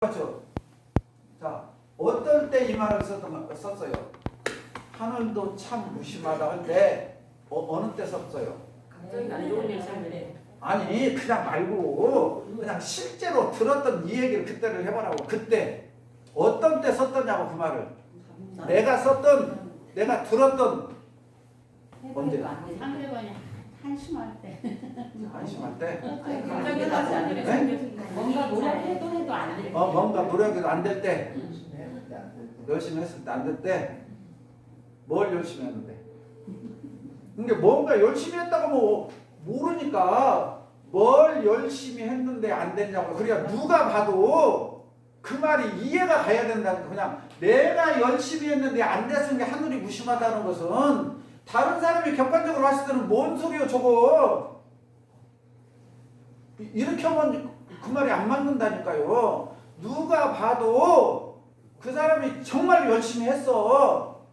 그렇죠. 자, 어떨 때 이 말을 썼어요? 하늘도 참 무심하다 할 때 어느 때 썼어요? 갑자기 안 좋은 일 생기네. 아니 그냥 말고 그냥 실제로 들었던 이 얘기를 그때를 해보라고. 그때 어떤 때 썼더냐고 그 말을. 내가 썼던 내가 들었던 언제? 상대방이 한심할 때. 안심할 때? 갑자기 나지 않으래. 네? 뭔가 노력해도 안 돼. 뭔가 노력해도 안 될 때, 열심히 했을 때 안 될 때, 뭘 열심히 했는데? 근데 뭔가 열심히 했다고 뭐 모르니까 뭘 열심히 했는데 안 됐냐고. 그러니까 누가 봐도 그 말이 이해가 가야 된다니까. 그냥 내가 열심히 했는데 안 됐은 게 하늘이 무심하다는 것은 다른 사람이 객관적으로 봤을 때는 뭔 소리요 저거. 이렇게 하면 그 말이 안 맞는다니까요. 누가 봐도 그 사람이 정말 열심히 했어.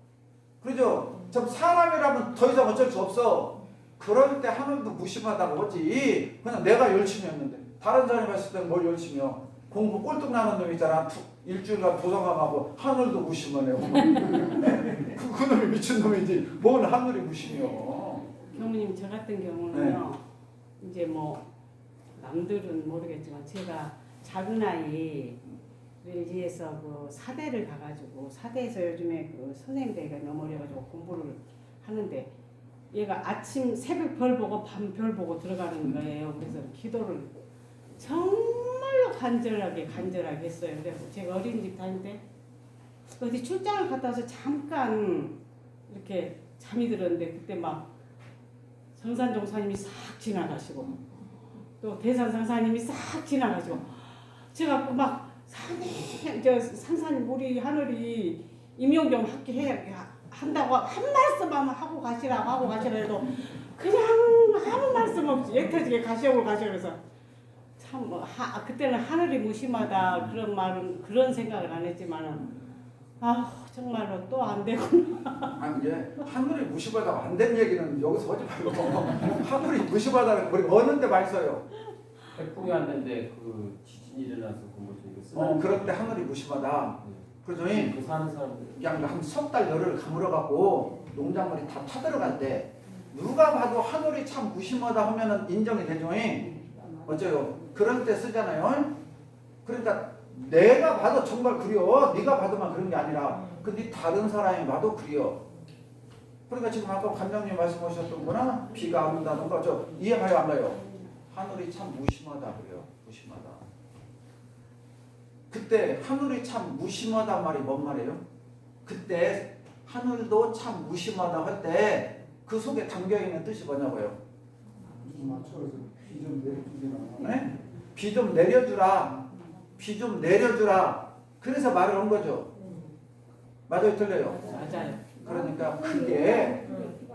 그러죠? 참 사람이라면 더 이상 어쩔 수 없어. 그럴 때 하늘도 무심하다고 하지. 그냥 내가 열심히 했는데 다른 사람이 봤을 때는 뭘 열심히 해. 공부 꼴등 나는 놈 있잖아. 일주일간 도서관하고 하늘도 무심하네. 그 놈이 미친놈이지. 뭔 하늘이 무심해요. 경우님 저 같은 경우는요. 이제 뭐 남들은 모르겠지만 제가 작은 아이를 위해서 그 사대를 가가지고 사대에서 요즘에 그 선생님들이 너무 어려가지고 공부를 하는데 얘가 아침 새벽 별 보고 밤 별 보고 들어가는 거예요. 그래서 기도를 정말로 간절하게 했어요. 그래서 제가 어린이집 다닐 때 어디 출장을 갔다 와서 잠깐 이렇게 잠이 들었는데 그때 막 성산 종사님이 싹 지나가시고 또 대산 상사님이 싹 지나가시고 제가 막 산에 저 상사님 우리 하늘이 임용경 한다고 한 말씀만 하고 가시라고 해도 그냥 아무 말씀 없이 액터지게 가시오고 그래서 참 뭐 그때는 하늘이 무심하다 그런 말은 그런 생각을 안 했지만은 정말로 또 안 되구나. 아니 이제 하늘이 무심하다고 안 된 얘기는 여기서 하지 말고 하늘이 무심하다는 우리 어느 때 말 써요? 태풍이 왔는데 그 지진이 일어나서 그뭐 그럴 때 하늘이 무심하다. 그죠? 그 사는 사람들 그냥 한 석 달 열흘 가물어 갖고 농작물이 다 타들어갈 때 누가 봐도 하늘이 참 무심하다 하면은 인정이 되죠. 어째요? 그런 때 쓰잖아요. 그러니까 내가 봐도 정말 그려. 네가 봐도만 그런 게 아니라 근데 다른 사람이 봐도 그려. 그러니까 지금 아까 관장님 말씀하셨던 거나 비가 안 온다던가 저 이해가요 안 가요? 하늘이 참 무심하다 그래요. 무심하다. 그때 하늘이 참 무심하단 말이 뭔 말이에요? 그때 하늘도 참 무심하다 할 때 그 속에 담겨있는 뜻이 뭐냐고요? 네? 비 좀 내려주라. 비 좀 내려주라. 그래서 말을 한 거죠. 맞아요, 틀려요? 맞아요. 그러니까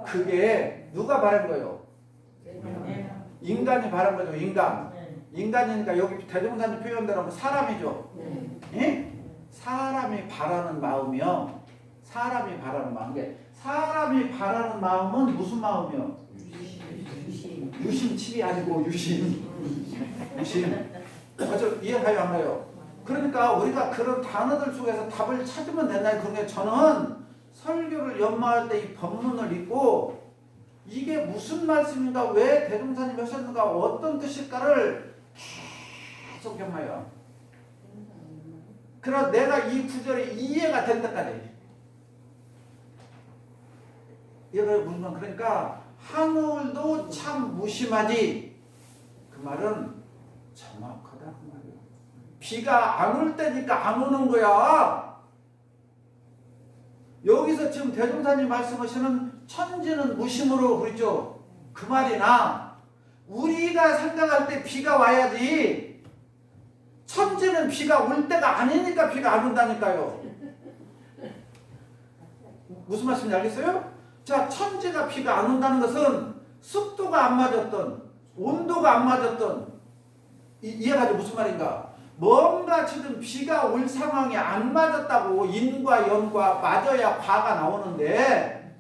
그게 누가 바란 거예요? 인간이 바란 거죠. 인간이니까 여기 대종사님 표현대로 사람이죠. 예? 사람이 바라는 마음이요. 사람이 바라는 마음. 사람이 바라는 마음은 무슨 마음이요? 유심칩이 아니고 유심. 맞죠? 이해가요 안 가요? 그러니까 우리가 그런 단어들 속에서 답을 찾으면 된다. 그러니까 저는 설교를 연마할 때 이 본문을 읽고 이게 무슨 말씀인가, 왜 대종사님이 하셨는가, 어떤 뜻일까를 계속 연마해요. 그러나 내가 이 구절이 이해가 된 때까지. 이해가 무슨 말? 그러니까 하늘도 참 무심하지. 그 말은 정확하다 그 말이에요. 비가 안 올 때니까 안 오는 거야. 여기서 지금 대종사님 말씀하시는 천지는 무심으로 그랬죠. 그 말이나 우리가 생각할 때 비가 와야지. 천지는 비가 올 때가 아니니까 비가 안 온다니까요. 무슨 말씀인지 알겠어요? 자, 천지가 비가 안 온다는 것은 습도가 안 맞았던, 온도가 안 맞았던, 이해가죠? 무슨 말인가? 뭔가 지금 비가 올 상황이 안 맞았다고 인과 연과 맞아야 과가 나오는데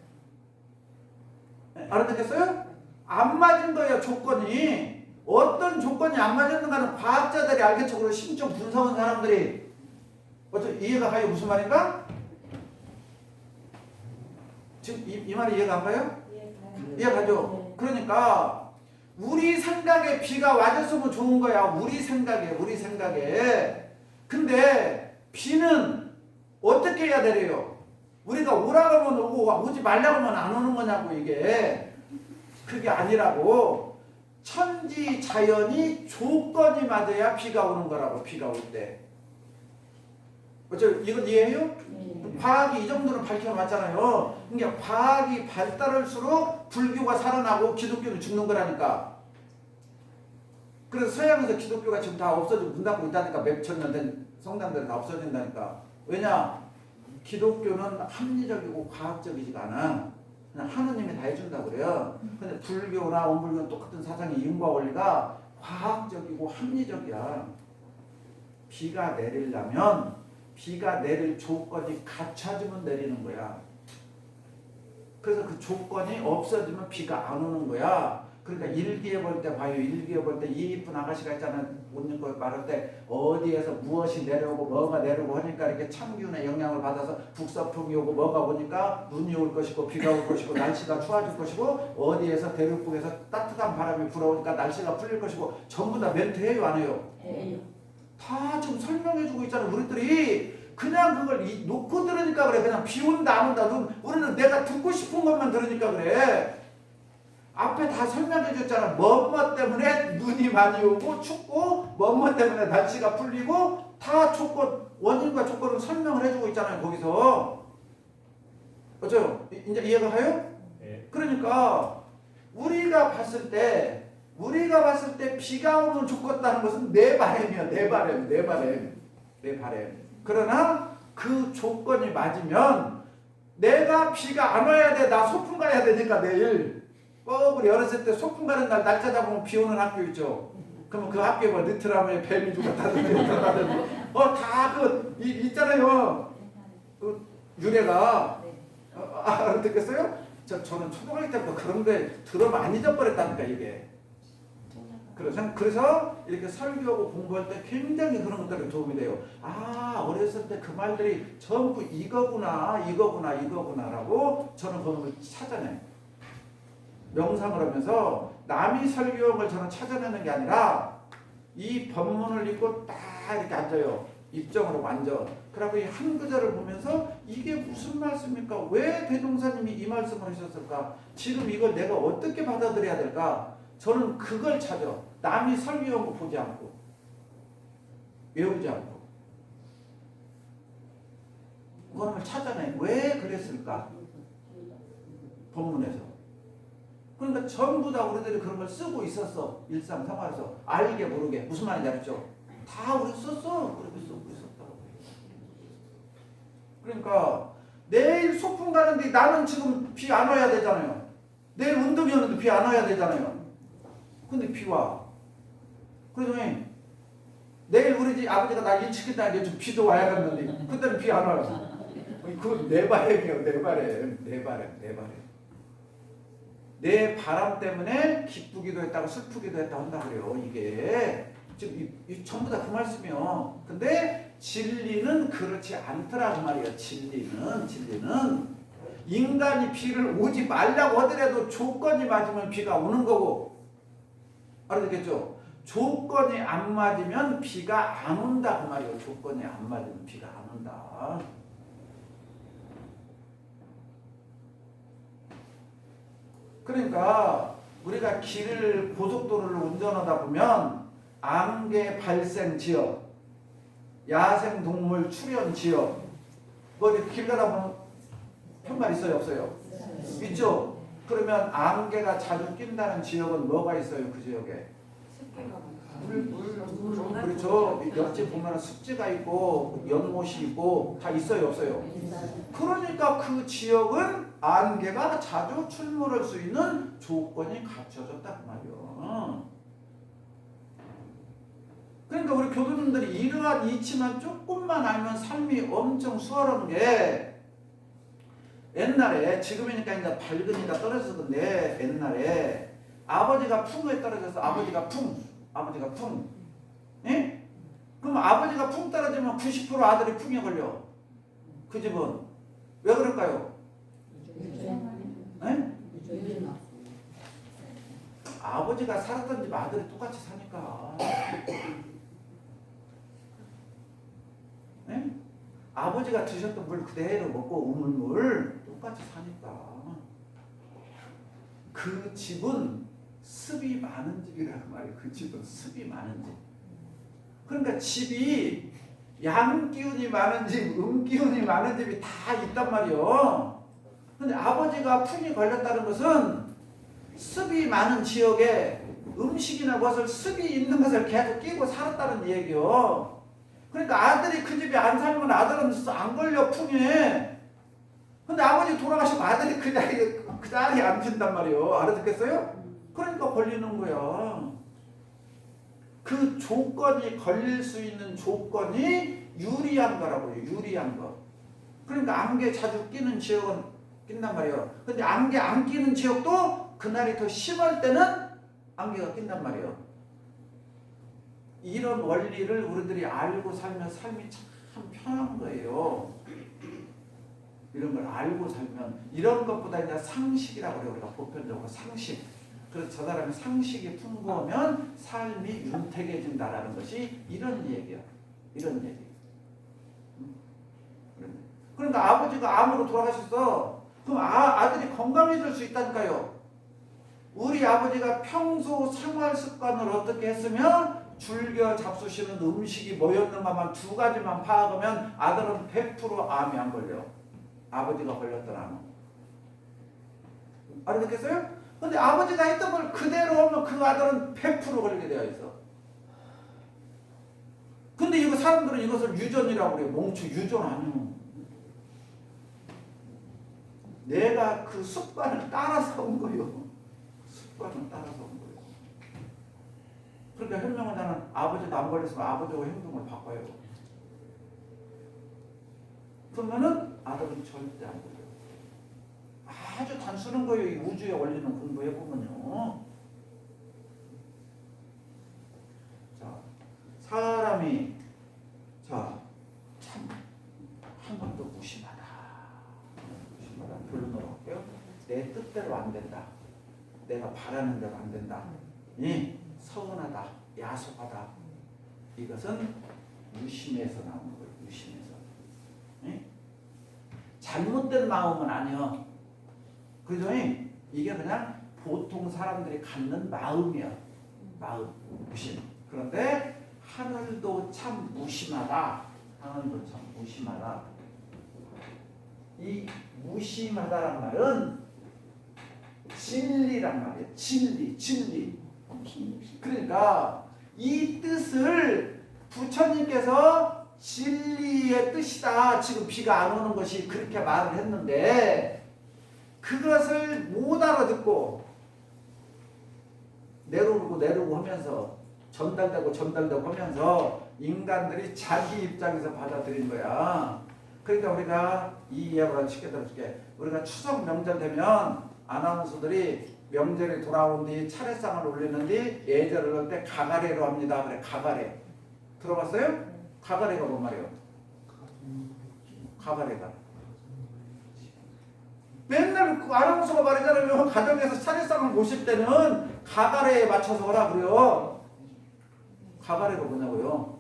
알아듣겠어요? 안 맞은 거예요, 조건이. 어떤 조건이 안 맞았는가는 과학자들이 알겠죠. 그리고 심적 분석한 사람들이. 어째 이해가 가요? 무슨 말인가? 지금 이 말이 이해가 안 가요? 이해가죠? 그러니까 우리 생각에 비가 와줬으면 좋은 거야. 우리 생각에. 근데 비는 어떻게 해야 되래요? 우리가 오라고 하면 오고 오지 말라고 하면 안 오는 거냐고 이게. 그게 아니라고. 천지 자연이 조건이 맞아야 비가 오는 거라고. 비가 올 때. 이건 이해해요? 과학이 이 정도는 밝혀놨잖아요. 그러니까 과학이 발달할수록 불교가 살아나고 기독교는 죽는 거라니까. 그래서 서양에서 기독교가 지금 다 없어지고 문 닫고 있다니까. 몇천 년 된 성당들은 다 없어진다니까. 왜냐? 기독교는 합리적이고 과학적이지가 않아. 그냥 하느님이 다 해준다고 그래요. 근데 불교나 원불교는 똑같은 사상의 이윤과 원리가 과학적이고 합리적이야. 비가 내리려면 비가 내릴 조건이 갖춰지면 내리는 거야. 그래서 그 조건이 없어지면 비가 안 오는 거야. 그러니까 일기에 볼 때 봐요. 일기에 볼 때 이 이쁜 아가씨가 있잖아. 옷 입고 말할 때 어디에서 무엇이 내려오고 뭐가 내려오고 하니까 이렇게 참기운의 영향을 받아서 북서풍이 오고 뭐가 오니까 눈이 올 것이고 비가 올 것이고 날씨가 추워질 것이고 어디에서 대륙북에서 따뜻한 바람이 불어오니까 날씨가 풀릴 것이고 전부 다 멘트해요 안 해요? 다 지금 설명해주고 있잖아. 우리들이 그냥 그걸 놓고 들으니까 그래. 그냥 비 온다 안 온다. 우리는 내가 듣고 싶은 것만 들으니까 그래. 앞에 다 설명해 줬잖아. 뭐뭐 때문에 눈이 많이 오고 춥고 뭐뭐 때문에 날씨가 풀리고 다 조건, 원인과 조건을 설명을 해주고 있잖아요. 거기서. 어쩌요? 이제 이해가 가요? 네. 그러니까 우리가 봤을 때 비가 오면 좋겠다는 것은 내 바람이야. 내 바람. 그러나 그 조건이 맞으면 내가 비가 안 와야 돼. 나 소풍 가야 되니까 내일. 우리 어렸을 때 소풍 가는 날 날짜 잡으면 비 오는 학교 있죠. 그러면 그 학교에 뭐 느트라면 뱀이 죽었다든지 다 있잖아요. 그 유래가 알아듣겠어요? 저는 초등학교 때부터 그런 게 들으면 안 잊어버렸다니까 이게. 그래서 이렇게 설교하고 공부할 때 굉장히 그런 것들이 도움이 돼요. 어렸을 때 그 말들이 전부 이거구나라고 저는 그런 걸 찾아내요. 명상을 하면서 남이 설교한 걸 저는 찾아내는 게 아니라 이 법문을 읽고 딱 이렇게 앉아요. 입정으로 앉아. 그러고 이 한 구절을 보면서 이게 무슨 말씀입니까? 왜 대종사님이 이 말씀을 하셨을까? 지금 이걸 내가 어떻게 받아들여야 될까? 저는 그걸 찾아. 남이 설교한 거 보지 않고 외우지 않고 그걸 찾아내. 왜 그랬을까? 본문에서. 그러니까 전부 다 우리들이 그런 걸 쓰고 있었어. 일상생활에서. 알게 모르게. 무슨 말인지 알았죠? 다 우리 썼어. 그렇게 쓰고 있었다고. 그러니까 내일 소풍 가는데 나는 지금 비 안 와야 되잖아요. 내일 운동이었는데 비 안 와야 되잖아요. 근데 비 와. 그러더니 내일 우리 집 아버지가 날 일시킨다 요즘 비도 와야 하는데 그때는 비 안 와요. 그건 내 바람이에요. 내 바람. 내 바람 때문에 기쁘기도 했다고 슬프기도 했다 한다 그래요. 이게 지금 이 전부 다 그 말씀이요. 근데 진리는 그렇지 않더라 그 말이에요. 진리는 인간이 비를 오지 말라고 하더라도 조건이 맞으면 비가 오는 거고. 알아듣겠죠? 조건이 안 맞으면 비가 안 온다 그 말이에요. 조건이 안 맞으면 비가 안 온다. 그러니까 우리가 고속도로를 운전하다 보면 안개 발생 지역, 야생동물 출현 지역, 길 가다 보면 편말 있어요 없어요? 있죠? 그러면 안개가 자주 낀다는 지역은 뭐가 있어요 그 지역에? 그렇죠. 옆집 보면 습지가 있고 연못이 있고 다 있어요 없어요? 그러니까 그 지역은 안개가 자주 출몰할 수 있는 조건이 갖춰졌다 그 말이요. 그러니까 우리 교도님들이 이러한 이치만 조금만 알면 삶이 엄청 수월한 게 옛날에 지금이니까 이제 밝으니까 떨어졌는데 옛날에 아버지가 풍에 떨어져서 아버지가 풍. 예? 그럼 아버지가 풍 떨어지면 90% 아들이 풍에 걸려. 그 집은 왜 그럴까요? 예? 아버지가 살았던 집 아들이 똑같이 사니까. 예? 아버지가 드셨던 물 그대로 먹고 우물물 똑같이 사니까. 그 집은 습이 많은 집이라는 말이에요. 그 집은 습이 많은 집. 그러니까 집이 양기운이 많은 집, 음기운이 많은 집이 다 있단 말이에요. 근데 아버지가 풍이 걸렸다는 것은 습이 많은 지역에 음식이나 것을 습이 있는 것을 계속 끼고 살았다는 얘기요. 그러니까 아들이 그 집에 안 살면 아들은 안 걸려 풍에. 근데 아버지 돌아가시면 아들이 그 자리에 앉힌단 말이에요. 알아듣겠어요? 그러니까 걸리는 거야. 그 조건이 걸릴 수 있는 조건이 유리한 거라고요. 유리한 거. 그러니까 안개 자주 끼는 지역은 낀단 말이에요. 근데 안개 안 끼는 지역도 그날이 더 심할 때는 안개가 낀단 말이에요. 이런 원리를 우리들이 알고 살면 삶이 참 편한 거예요. 이런 걸 알고 살면 이런 것보다 이제 상식이라고 그래요. 우리가 보편적으로 상식. 그래서 저 사람이 상식이 풍부하면 삶이 윤택해진다라는 것이 이런 얘기야. 이런 얘기. 그러니까 아버지가 암으로 돌아가셨어. 그럼 아들이 건강해질 수 있다니까요. 우리 아버지가 평소 생활 습관을 어떻게 했으면 즐겨 잡수시는 음식이 뭐였는가만 두 가지만 파악하면 아들은 100% 암이 안 걸려. 아버지가 걸렸던 암은. 알아듣겠어요? 근데 아버지가 했던 걸 그대로 하면 그 아들은 100% 걸리게 되어 있어. 근데 이거 사람들은 이것을 유전이라고 그래요. 몽추 유전 아니요. 내가 그 습관을 따라서 온 거예요. 습관을 따라서 온 거예요. 그러니까 현명한 자는 아버지도 안 걸렸으면 아버지하고 행동을 바꿔요. 그러면은 아들은 절대 안 걸려요. 아주 단순한 거예요. 이 우주의 원리는 공부해보면요. 자, 사람이 참 한 번도 무심하다. 결론으로 할게요. 내 뜻대로 안 된다. 내가 바라는 대로 안 된다. 서운하다. 야속하다. 이것은 무심에서 나오는 거예요. 무심에서. 잘못된 마음은 아니야. 그죠? 이게 그냥 보통 사람들이 갖는 마음이야. 마음, 무심. 그런데 하늘도 참 무심하다. 하늘도 참 무심하다. 이 무심하다란 말은 진리란 말이에요. 진리. 그러니까 이 뜻을 부처님께서 진리의 뜻이다. 지금 비가 안 오는 것이 그렇게 말을 했는데 그것을 못 알아듣고 내려오고 하면서 전달되고 하면서 인간들이 자기 입장에서 받아들인 거야. 그러니까 우리가 이 이야기를 쉽게 들어줄게. 우리가 추석 명절 되면 아나운서들이 명절이 돌아온 뒤 차례상을 올리는 뒤 예절을 할 때 가가래로 합니다. 그래, 가가래. 들어봤어요? 가가래가 뭔 말이에요? 가가래가. 맨날 그 아나운서가 말하잖아요. 가정에서 차례상을 모실 때는 가가래에 맞춰서 하라 그래요. 가가래가 뭐냐고요?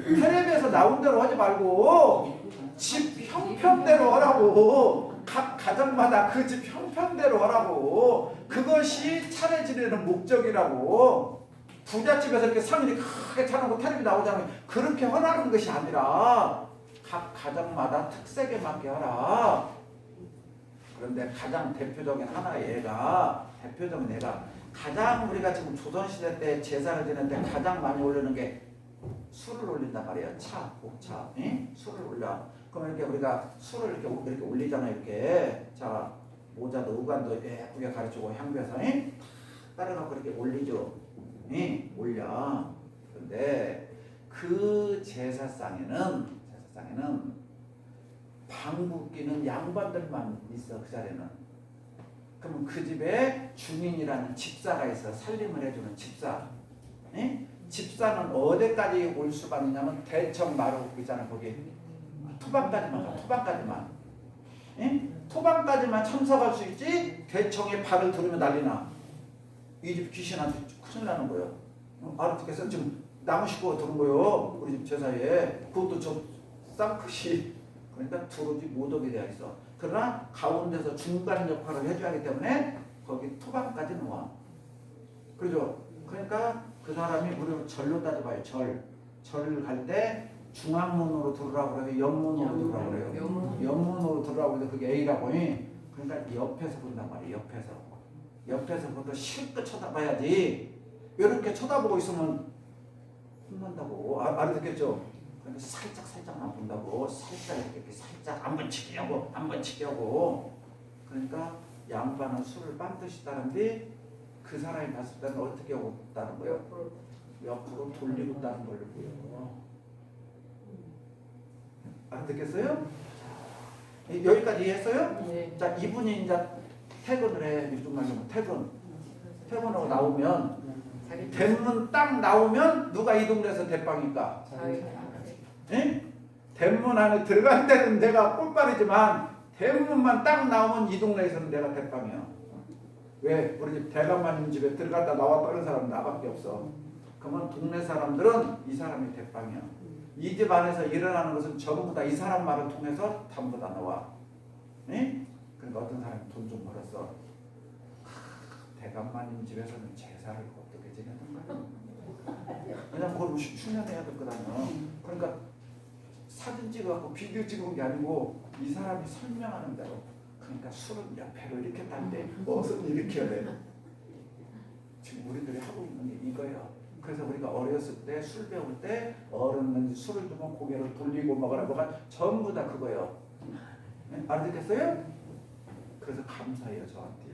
텔레비에서 나온 대로 하지 말고 집 형편대로 하라고. 각 가정마다 그 집 형편대로 하라고. 그것이 차례 지내는 목적이라고. 부잣집에서 이렇게 상인이 크게 차놓고 텔레비 나오잖아요. 그렇게 하라는 것이 아니라 각 가정마다 특색에 맞게 하라. 그런데 가장 대표적인 하나의 대표적인 애가 가장 우리가 지금 조선시대 때 제사를 지낼 때 가장 많이 올리는 게 술을 올린단 말이에요. 옥차. 술을 올려. 그러면 이렇게 우리가 술을 이렇게 올리잖아요. 이렇게. 자, 모자도 우관도 예쁘게 가르치고 향배서 따라가고 이렇게 올리죠. 올려. 그런데 그 제사상에는 방귀 뀌는 양반들만 있어. 그 자리에는. 그러면 그 집에 중인이라는 집사가 있어. 살림을 해주는 집사. 예? 집사는 어디까지 올 수가 있냐면 대청 마루 있잖아 거기. 토방까지만 가. 토방까지만. 예? 토방까지만 참석할 수 있지. 대청에 발을 들으면 난리나. 이 집 귀신한테 큰일 나는 거예요. 알아듣겠어요? 지금 나무 식구가 들은 거예요. 우리 집 제사에. 그것도 저 쌍크시. 그러니까 들어오지 못하게 되어 있어. 그러나 가운데서 중간 역할을 해줘야 하기 때문에 거기 토방까지 놓아. 그렇죠? 그러니까 그 사람이 우리 절로 따져봐요. 절을 갈 때 중앙문으로 들어오라고 그래요. 옆문으로 들어오라고 그래요. 옆문으로 들어오라고 해서 그게 A라고 해. 그러니까 옆에서 본단 말이에요. 옆에서 그것도 실컷 쳐다봐야지. 이렇게 쳐다보고 있으면 혼난다고. 알아듣겠죠? 그러니까 살짝만 본다고. 살짝 이렇게 살짝 안 번치게 하고. 그러니까 양반은 술을 반드시 따는데 그 사람이 봤을 때는 어떻게 하고 따는 거예요? 옆으로 돌리고 따는 거고요. 알아듣겠어요? 여기까지 이해했어요? 네. 자, 이분이 이제 퇴근을 해. 이쪽 말하면 퇴근하고 나오면 대문 딱 나오면 누가 이 동네에서 대빵일까? 예? 대문 안에 들어간 데는 내가 꿀빨이지만 대문만 딱 나오면 이 동네에서는 내가 대빵이야. 왜? 우리 집 대감마님 집에 들어갔다 나왔다 하는 사람은 나밖에 없어. 그러면 동네 사람들은 이 사람이 대빵이야. 이 집 안에서 일어나는 것은 전부 다 이 사람 말을 통해서 전부 다 나와. 예? 그러니까 어떤 사람이 돈 좀 벌었어. 대감마님 집에서는 제사를 어떻게 지내는가? 왜냐면 그걸 흉내내야 될 거잖아. 그러니까 사진 찍어갖고 비디오 찍은 게 아니고 이 사람이 설명하는 대로. 그러니까 술은 옆에로 이렇게 딴데 옷은 이렇게 해야 돼. 지금 우리들이 하고 있는 게 이거예요. 그래서 우리가 어렸을 때 술 배울 때 어른은 술을 주면 고개를 돌리고 먹으라고 전부 다 그거예요. 네? 알아듣겠어요? 그래서 감사해요 저한테.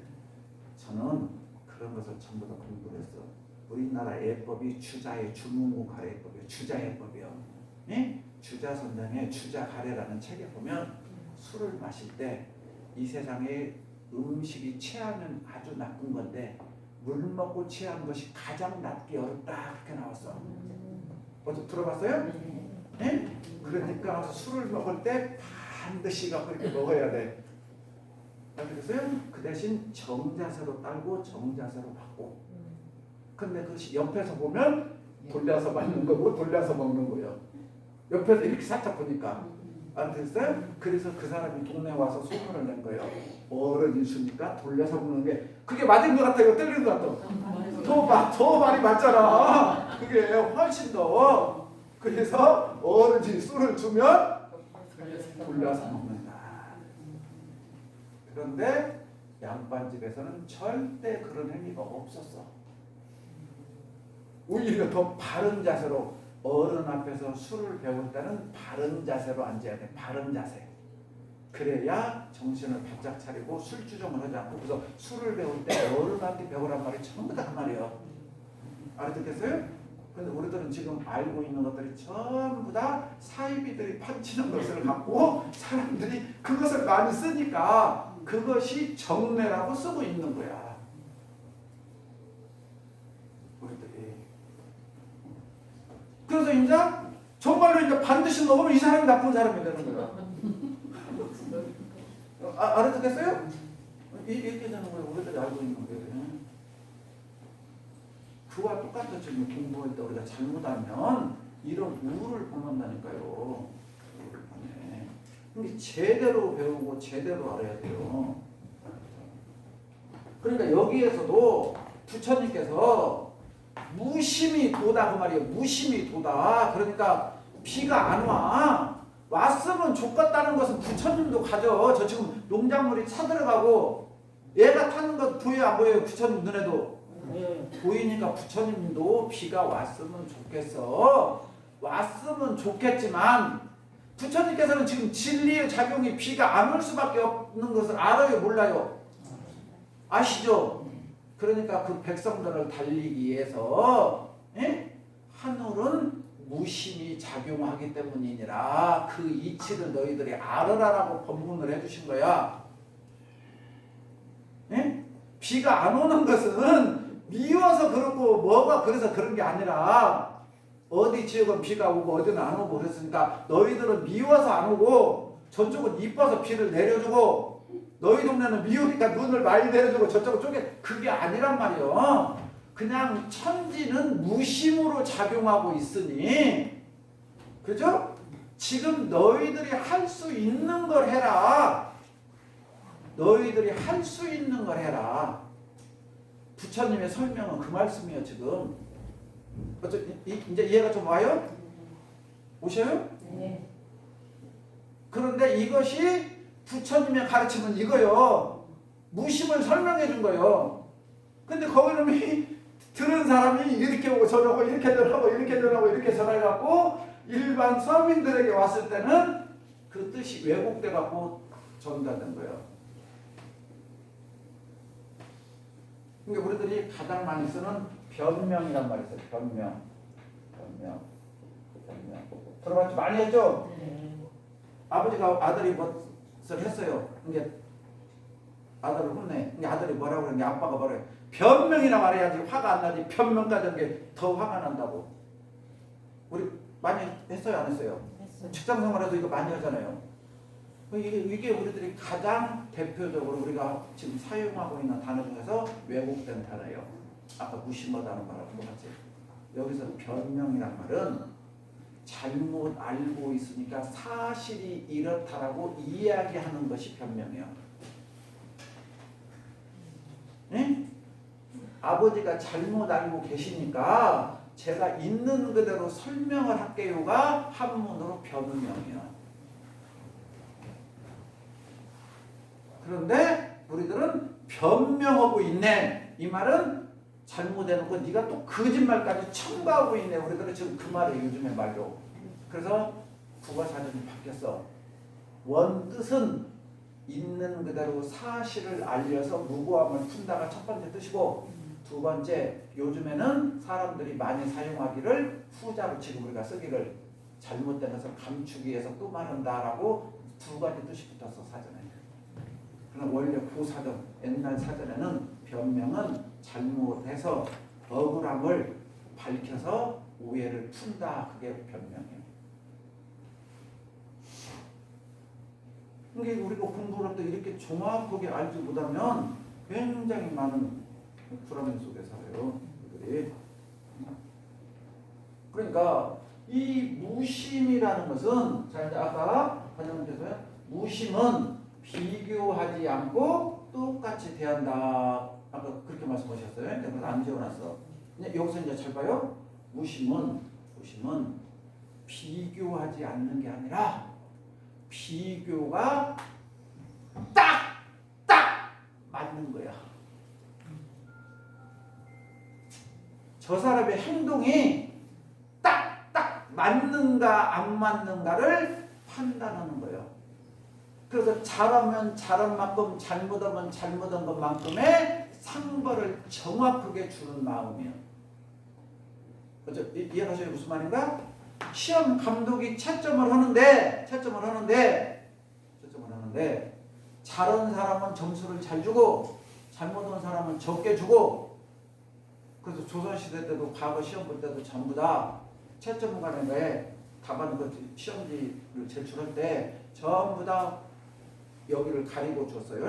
저는 그런 것을 전부 다 공부를 했어. 우리나라 예법이 주자의 주문고 가래법이에요. 주자예법이요. 네? 주자선장의 주자가래라는 책에 보면 술을 마실 때 이 세상에 음식이 취하면 아주 나쁜 건데 물 먹고 취한 것이 가장 낫기 어렵다 그렇게 나왔어. 어제 들어봤어요? 네? 그러니까 술을 먹을 때 반드시 그렇게 먹어야 돼. 알겠어요? 그 대신 정자세로 따고 정자세로 받고. 근데 그 옆에서 보면 돌려서 맞는 거고 돌려서 먹는 거예요. 옆에서 이렇게 살짝 보니까. 알겠어요? 그래서 그 사람이 동네에 와서 소문을 낸 거예요. 어른이 있으니까 돌려서 먹는 게 그게 맞은 것 같아요? 때리는 것 같아요? 더 말이 맞잖아. 그게 훨씬 더. 그래서 어른이 술을 주면 돌려서 먹는다. 그런데 양반집에서는 절대 그런 행위가 없었어. 오히려 더 바른 자세로 어른 앞에서 술을 배울 때는 바른 자세로 앉아야 돼. 바른 자세. 그래야 정신을 바짝 차리고 술주정을 하지 않고. 그래서 술을 배울 때 어른한테 배우란 말이 전부 다 그 말이에요. 알아듣겠어요? 근데 우리들은 지금 알고 있는 것들이 전부 다 사이비들이 판치는 것을 갖고 사람들이 그것을 많이 쓰니까 그것이 정례라고 쓰고 있는 거야. 우리들이. 그래서 이제 정말로 이제 반드시 먹으면 이 사람이 나쁜 사람이 되는 거야. 알아듣겠어요? 이렇게 되는 거예요. 우리들이 알고 있는 거예요. 그와 똑같은 지금 공부할 때 우리가 잘못하면 이런 우를 범한다니까요. 우를 범해. 근데 제대로 배우고 제대로 알아야 돼요. 그러니까 여기에서도 부처님께서 무심히 도다 그 말이에요. 무심히 도다. 그러니까 비가 안 와. 왔으면 좋겠다는 것은 부처님도 가져. 저 지금 농작물이 차들어가고 얘가 타는 것 보여요 안 보여요? 부처님 눈에도 보이니까 부처님도 비가 왔으면 좋겠어. 왔으면 좋겠지만 부처님께서는 지금 진리의 작용이 비가 안 올 수밖에 없는 것을 알아요 몰라요? 아시죠? 그러니까 그 백성들을 달리기 위해서 하늘은 무심히 작용하기 때문이니라. 그 이치를 너희들이 알아라라고 법문을 해주신 거야. 예? 비가 안 오는 것은 미워서 그렇고 뭐가 그래서 그런 게 아니라 어디 지역은 비가 오고 어디는 안 오고 그랬으니까 너희들은 미워서 안 오고 저쪽은 이뻐서 비를 내려주고 너희 동네는 미우니까 눈을 많이 내려주고 저쪽은 쪼개 그게 아니란 말이요. 그냥 천지는 무심으로 작용하고 있으니 그죠? 지금 너희들이 할 수 있는 걸 해라. 너희들이 할 수 있는 걸 해라. 부처님의 설명은 그 말씀이에요. 지금 이제 이해가 좀 와요? 오셔요? 네. 그런데 이것이 부처님의 가르침은 이거요. 무심을 설명해 준 거요. 근데 거기는 들은 사람이 이렇게 오고 저러고 이렇게 전하고 이렇게 전하고 이렇게 전해갖고 일반 서민들에게 왔을 때는 그 뜻이 왜곡돼 갖고 전달된 거예요. 그러니까 우리들이 가장 많이 쓰는 변명이란 말이 있어요. 변명. 들어봤죠? 많이 했죠? 네. 아버지가 아들이 무엇을 했어요. 이게 아들을 혼내. 이게 아들이 뭐라고 그러는데 아빠가 뭐라 해. 변명이나 말해야지 화가 안 나지. 변명까지 하는 게 더 화가 난다고. 우리 많이 했어요? 안 했어요? 했어요. 직장 생활에서 이거 많이 하잖아요. 이게 우리들이 가장 대표적으로 우리가 지금 사용하고 있는 단어 중에서 왜곡된 단어예요. 아까 무심하다는 말하고 똑같이. 여기서 변명이란 말은 잘못 알고 있으니까 사실이 이렇다라고 이야기하는 것이 변명이에요. 네? 아버지가 잘못 알고 계시니까 제가 있는 그대로 설명을 할게요가 한문으로 변명이에요. 그런데 우리들은 변명하고 있네. 이 말은 잘못해놓고 네가 또 거짓말까지 첨가하고 있네. 우리들은 지금 그 말을 요즘에 말로. 그래서 국어사전이 바뀌었어. 원뜻은 있는 그대로 사실을 알려서 무고함을 푼다가 첫 번째 뜻이고 두 번째 요즘에는 사람들이 많이 사용하기를 후자로 지금 우리가 쓰기를 잘못된 것을 감추기 위해서 또 말한다라고 두 가지 뜻이 붙었어 사전에. 그러나 원래 고사전 옛날 사전에는 변명은 잘못해서 억울함을 밝혀서 오해를 푼다. 그게 변명이에요. 그러니까 우리가 공부를 할 때 이렇게 정확하게 알지 못하면 굉장히 많은 불안 속에 살아요. 그들이. 그러니까 이 무심이라는 것은 자 이제 아까 관장님께서 무심은 비교하지 않고 똑같이 대한다. 아까 그렇게 말씀하셨어요. 그래서 안 지어놨어. 여기서 이제 잘 봐요. 무심은 비교하지 않는 게 아니라 비교가 딱 맞는 거야. 저 사람의 행동이 딱 맞는가 안 맞는가를 판단하는 거예요. 그래서 잘하면 잘한 만큼 잘못하면 잘못한 것만큼의 상벌을 정확하게 주는 마음이에요. 그렇죠? 이해하셔요? 무슨 말인가? 시험 감독이 채점을 하는데 잘한 사람은 점수를 잘 주고 잘못한 사람은 적게 주고 그래서 조선시대 때도 과거 시험 볼 때도 전부 다 채점관에 답안 그 시험지를 제출할 때 전부 다 여기를 가리고 줬어요.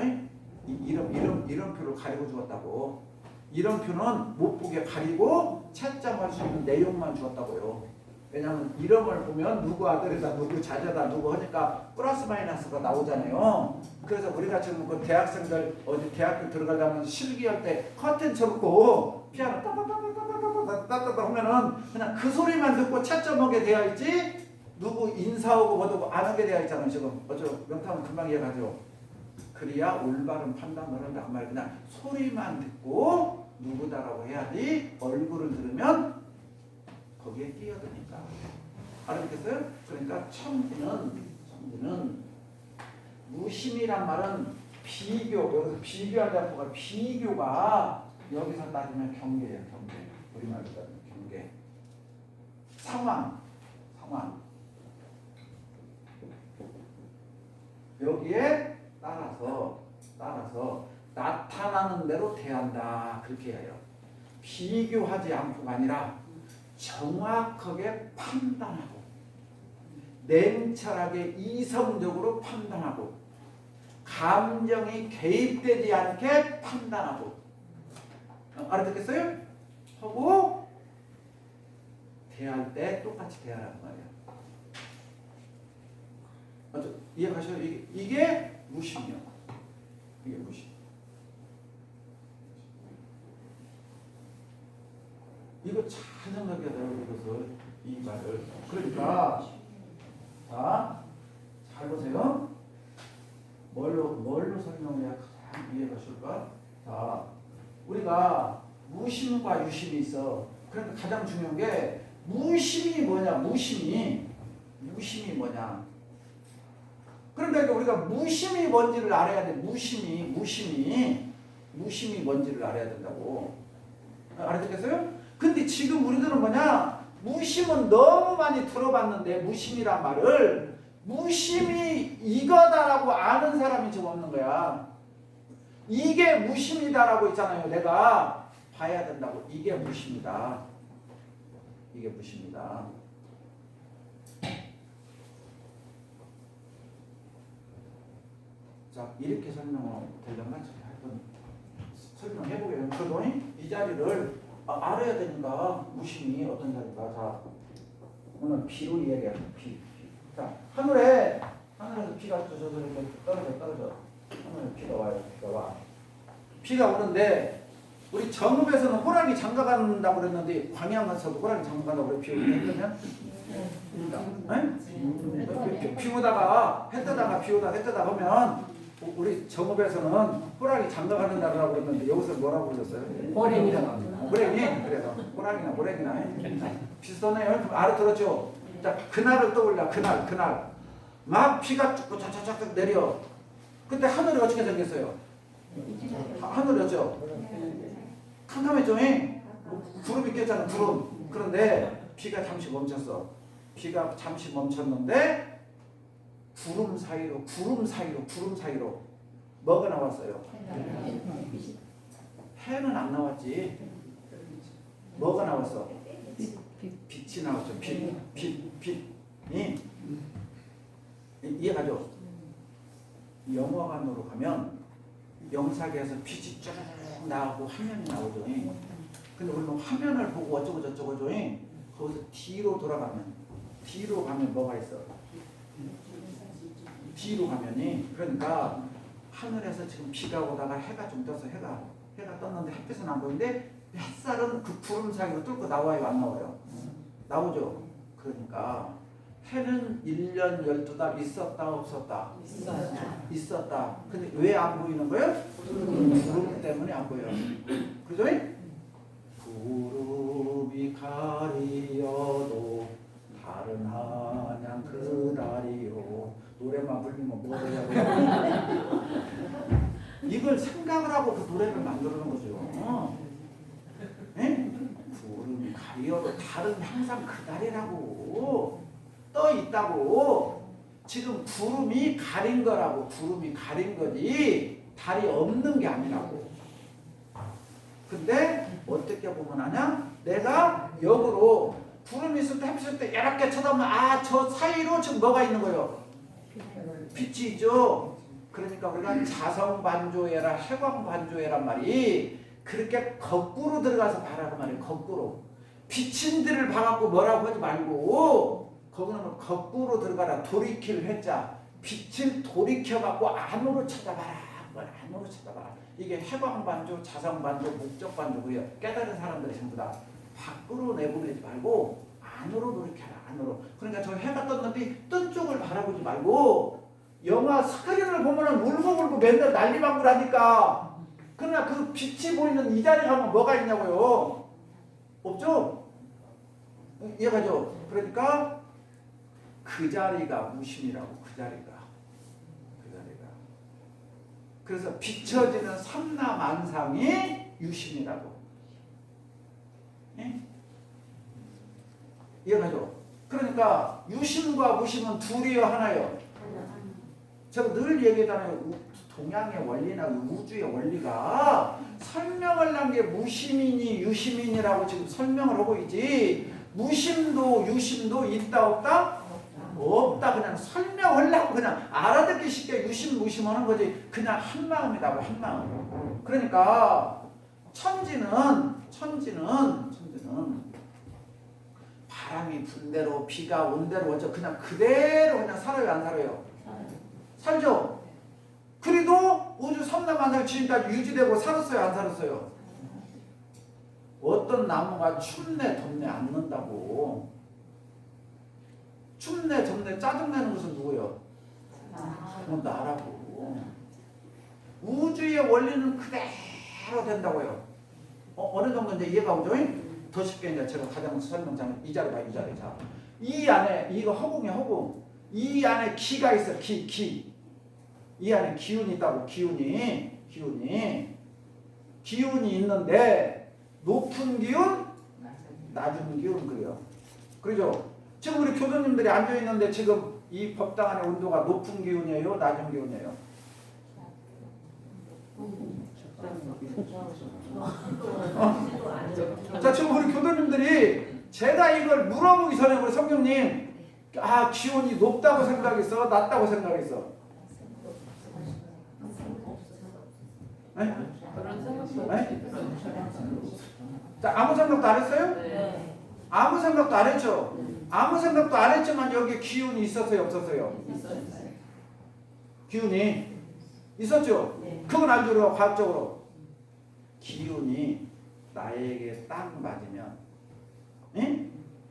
이름표를 가리고 주었다고. 이름표는 못 보게 가리고 채점할 수 있는 내용만 주었다고요. 왜냐하면 이름을 보면 누구 아들이다, 누구 자제다, 누구 하니까 플러스 마이너스가 나오잖아요. 그래서 우리가 지금 그 대학생들 어디 대학교 들어가려면 실기할 때 커튼 쳐놓고 피아노 따따따따따따따따 하면은 그냥 그 소리만 듣고 채점하게 되어 있지 누구 인사하고 뭐도 안 하게 되어 있잖아요. 지금 명탐은 금방 이해가죠. 그래야 올바른 판단을 한다. 그 말 그냥 소리만 듣고 누구다라고 해야지 얼굴을 들으면 거기에 끼어드니까. 알아듣겠어요? 그러니까 천지는 무심이란 말은 비교, 여기서 비교하자고 비교가 여기서 따지면 경계예요. 경계. 우리말로 따지면 경계. 상황. 여기에 따라서 나타나는 대로 대한다. 그렇게 해요. 비교하지 않고가 아니라 정확하게 판단하고 냉철하게 이성적으로 판단하고 감정이 개입되지 않게 판단하고 알아듣겠어요? 하고 대할 때 똑같이 대하라는 거예요. 맞죠? 이해가셔요? 이게 무심이요. 이게 무심. 이거 잘 생각해야 돼요. 이것을 이 말을. 그러니까 자, 잘 보세요. 뭘로 설명해야 가장 이해가 쉬울까? 자, 우리가 무심과 유심이 있어. 그러니까 가장 중요한 게 무심이 뭐냐? 무심이 뭐냐? 그러니까 우리가 무심이 뭔지를 알아야 돼. 무심이 뭔지를 알아야 된다고. 알아듣겠어요? 근데 지금 우리들은 뭐냐? 무심은 너무 많이 들어봤는데 무심이란 말을 무심이 이거다라고 아는 사람이 지금 없는 거야. 이게 무심이다라고 있잖아요. 내가 봐야 된다고. 이게 무심이다. 이게 무심이다. 자, 이렇게 설명을 되려면 한번 설명해보게요. 그래도 이 자리를 알아야 되니까 무심이 어떤 자리인가. 자, 오늘 비로 이야기해요. 비. 자, 하늘에서 비가 떨어져. 하늘에 비가 와요. 비가 오는데 우리 정읍에서는 호랑이 장가간다고 그랬는데 광양 가서도 호랑이 장가간다고 그래. 비 오면 비 오다가 해 뜨다가 비 오다가 해 뜨다가 하면 우리 정읍에서는 호랑이 장가가는 나라라고 그랬는데 여기서 뭐라고 불렀어요? 호랭이라고 호랭이. 그래서 호랑이나 호랭이나 비슷하네요. 알아들었죠? 자, 그날을 떠올려. 그날 막 비가 쫙쫙쫙 내려. 그때 하늘이 어떻게 생겼어요? 하늘이었죠? 캄캄했죠? 구름이 꼈잖아. 구름. 그런데 비가 잠시 멈췄어. 비가 잠시 멈췄는데 구름 사이로 뭐가 나왔어요? 해는 안 나왔지. 뭐가 나왔어? 빛이 나왔죠. 빛. 이해가죠? 영화관으로 가면 영상에서 빛이 쭉 나오고 화면이 나오죠. 근데 우리는 화면을 보고 어쩌고 저쩌고죠. 거기서 뒤로 가면 뭐가 있어? 뒤로 가면이. 그러니까 하늘에서 지금 비가 오다가 해가 좀 떠서 해가 떴는데 햇빛은 안 보이는데 햇살은 그 구름 사이로 뚫고 나와요? 안 나와요? 나오죠. 그러니까 해는 1년 12달 있었다 없었다? 있었다. 근데 왜 안 보이는 거예요? 구름 때문에 안 보여요. 그죠? 구름이 가리어도 다른 한양 그날이요. 노래만 불리면 뭐 되냐고요. 이걸 생각을 하고 그 노래를 만들어놓은 거죠. 구름이 가리어도 달은 항상 그날이라고 떠 있다고. 지금 구름이 가린 거라고. 구름이 가린 거지 달이 없는 게 아니라고. 근데 어떻게 보면 하냐? 내가 역으로 구름이 있을 때 햇빛 있을 때 이렇게 쳐다보면 저 사이로 지금 뭐가 있는 거예요? 빛이 있죠. 그러니까 우리가 자성반조해라 해광반조해란 말이 그렇게 거꾸로 들어가서 봐라고 말이에요. 거꾸로. 비친 데를 봐갖고 뭐라고 하지 말고 거기는 거꾸로 들어가라. 돌이킬 해자. 빛을 돌이켜갖고 안으로 쳐다봐라. 안으로 쳐다봐라. 이게 해광반조, 자성반조, 목적반조고요. 깨달은 사람들이 전부 다 밖으로 내보내지 말고 안으로 돌이켜라. 안으로. 그러니까 저 해가 떴는데 뜬 쪽을 바라보지 말고 영화 스크린을 보면은 울고불고 맨날 난리방불하니까. 그러나 그 빛이 보이는 이 자리에 가면 뭐가 있냐고요? 없죠? 이해가죠? 그러니까 그 자리가 무심이라고. 그 자리가. 그래서 비춰지는 삼라만상이 유심이라고. 이해가죠? 그러니까 유심과 무심은 둘이요 하나요? 제가 늘 얘기하잖아요. 동양의 원리나 우주의 원리가 설명을 한 게 무심이니 유심이니라고 지금 설명을 하고 있지, 무심도 유심도 있다 없다? 없다. 그냥 설명하려고 그냥 알아듣기 쉽게 유심 무심하는 거지, 그냥 한 마음이라고, 한 마음. 그러니까 천지는 바람이 분 대로 비가 온 대로 어쩌 그냥 그대로 그냥 살아요, 안 살아요? 살죠? 그래도 우주 삼라만상 지금까지 유지되고 살았어요, 안 살았어요? 어떤 나무가 춥네 덥네 않는다고. 춥네 덥네 짜증내는 것은 누구예요? 나라고. 우주의 원리는 그대로 된다고요. 어느 정도 이제 이해가 오죠? 더 쉽게 이제 제가 가장 설명장 이 자리 봐, 이 자리. 자, 이 안에 이거 허공이야, 허공. 이 안에 기가 있어, 기. 이 안에 기운이 있다고, 기운이 있는데 높은 기운, 낮은 기운 그래요. 그렇죠? 지금 우리 교수님들이 앉아 있는데 지금 이 법당 안의 온도가 높은 기운이에요, 낮은 기운이에요? 자, 지금 우리 교수님들이 제가 이걸 물어보기 전에 우리 성경님, 기온이 높다고 생각했어, 낮다고 생각했어? 네? 자, 아무 생각도 안 했어요? 네. 아무 생각도 안 했죠? 아무 생각도 안 했지만 여기 기운이 있었어요, 없었어요? 기운이 있었죠? 그건 알죠, 우리가 과학적으로. 기운이 나에게 딱 맞으면,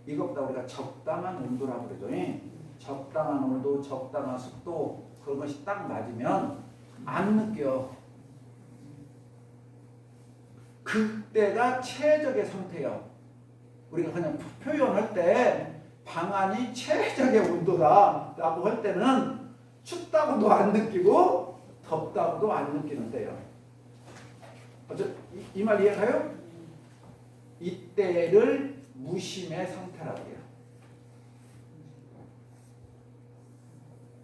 이것보다 우리가 적당한 온도라고 그러죠. 적당한 온도, 적당한 습도, 그것이 딱 맞으면 안 느껴. 그때가 최적의 상태예요. 우리가 그냥 표현할 때 방안이 최적의 온도다 라고 할 때는 춥다고도 안 느끼고 덥다고도 안 느끼는 때예요. 이 말 이해가요? 이때를 무심의 상태라고 해요.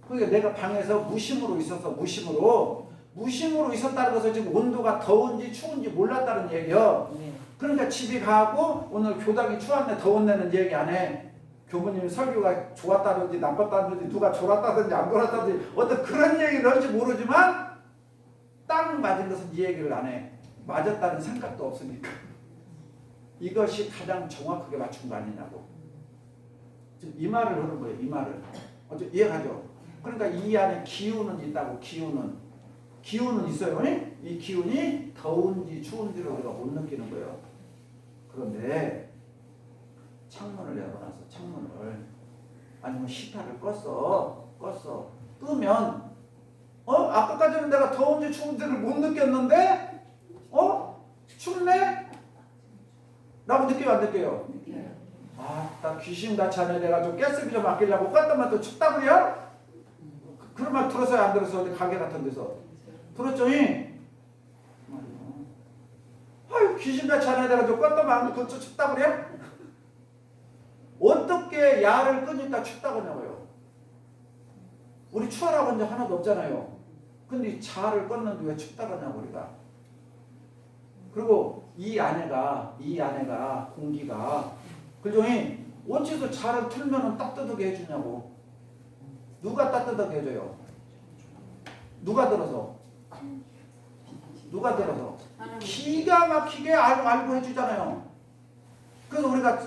그러니까 내가 방에서 무심으로 있었다는 것은 지금 온도가 더운지 추운지 몰랐다는 얘기예요. 그러니까 집에 가고 오늘 교당이 추웠네 더웠네는 얘기 안 해. 교부님 설교가 좋았다든지 나빴다든지 누가 졸았다든지 안 졸았다든지 어떤 그런 얘기를 할지 모르지만 딱 맞은 것은 이 얘기를 안 해. 맞았다는 생각도 없으니까. 이것이 가장 정확하게 맞춘 거 아니냐고. 지금 이 말을 하는 거예요. 이 말을. 이해가죠? 그러니까 이 안에 기운은 있다고. 기운은 있어요. 이 기운이 더운지 추운지를 우리가 못 느끼는 거예요. 그런데 창문을 열어놨어. 창문을. 아니면 히터를 껐어. 끄면 아까까지는 내가 더운지 추운지를 못 느꼈는데 춥네? 라고 느껴요, 안 느껴요? 나 귀신같이 하네. 내가 좀 가스비 좀 아끼려고 껐더만 또 춥다 그래요? 그런 말 들었어요, 안 들었어요? 어디 가게 같은 데서 들었죠? 귀신같이 하네. 내가 좀 껐더만 그거 춥다 그래요? 어떻게 야를 끄니까 춥다고 하냐고요? 우리 추하라고 한 적 하나도 없잖아요. 근데 자를 껐는데 왜 춥다고 하냐고 우리가. 그리고 이 안에가 공기가 그죠? 어째서 자를 틀면은 따뜻하게 해주냐고. 누가 따뜻하게 해줘요? 누가 들어서? 기가 막히게 알고 해주잖아요. 그래서 우리가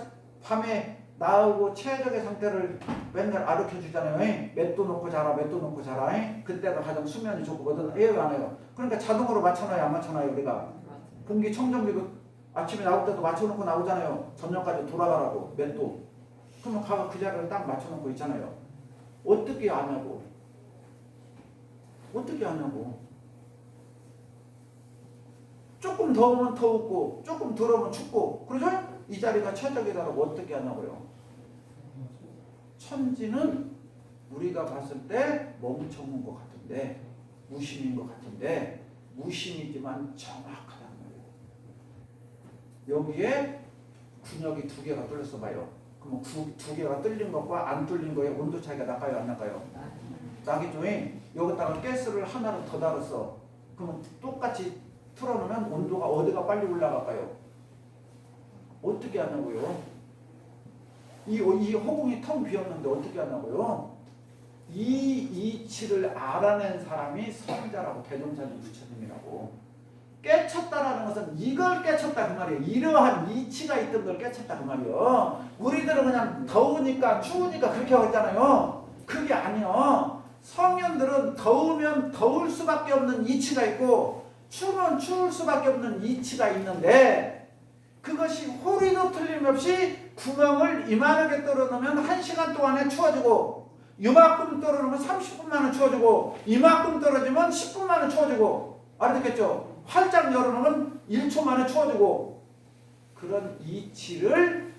밤에 나오고 최적의 상태를 맨날 가르쳐 주잖아요. 맷도 놓고 자라. 그때가 가장 수면이 좋거든. 왜 안 해요? 그러니까 자동으로 맞춰놔요, 안 맞춰놔요? 우리가 공기청정기도 아침에 나올 때도 맞춰놓고 나오잖아요. 저녁까지 돌아가라고 맷도. 그러면 가가 그 자리를 딱 맞춰놓고 있잖아요. 어떻게 아냐고. 조금 더우면 더웠고 조금 덜으면 춥고 그러죠? 이 자리가 최적이다라고 어떻게 하냐고요. 천지는 우리가 봤을 때 멍청한 것 같은데 무심인 것 같은데 무심이지만 정확하다는 거예요. 여기에 군역이 두 개가 뚫렸어 봐요. 그러면 두 개가 뚫린 것과 안 뚫린 거에 온도 차이가 나까요, 안 나까요? 나기종이 여기다가 가스를 하나를 더 달았어. 그러면 똑같이 틀어놓으면 온도가 어디가 빨리 올라갈까요? 어떻게 하냐고요? 이 허공이 텅 비었는데 어떻게 하냐고요? 이 이치를 알아낸 사람이 성자라고, 대종사님 부처님이라고. 깨쳤다라는 것은 이걸 깨쳤다 그 말이에요. 이러한 이치가 있던 걸 깨쳤다 그 말이에요. 우리들은 그냥 더우니까 추우니까 그렇게 하고 있잖아요. 그게 아니요. 성현들은 더우면 더울 수밖에 없는 이치가 있고 추우면 추울 수밖에 없는 이치가 있는데, 그것이 호리도 틀림없이 구멍을 이만하게 뚫어놓으면 1시간 동안에 추워지고, 이만큼 떨어지면 30분 만에 추워지고, 이만큼 떨어지면 10분 만에 추워지고, 알아듣겠죠? 활짝 열어놓으면 1초 만에 추워지고, 그런 이치를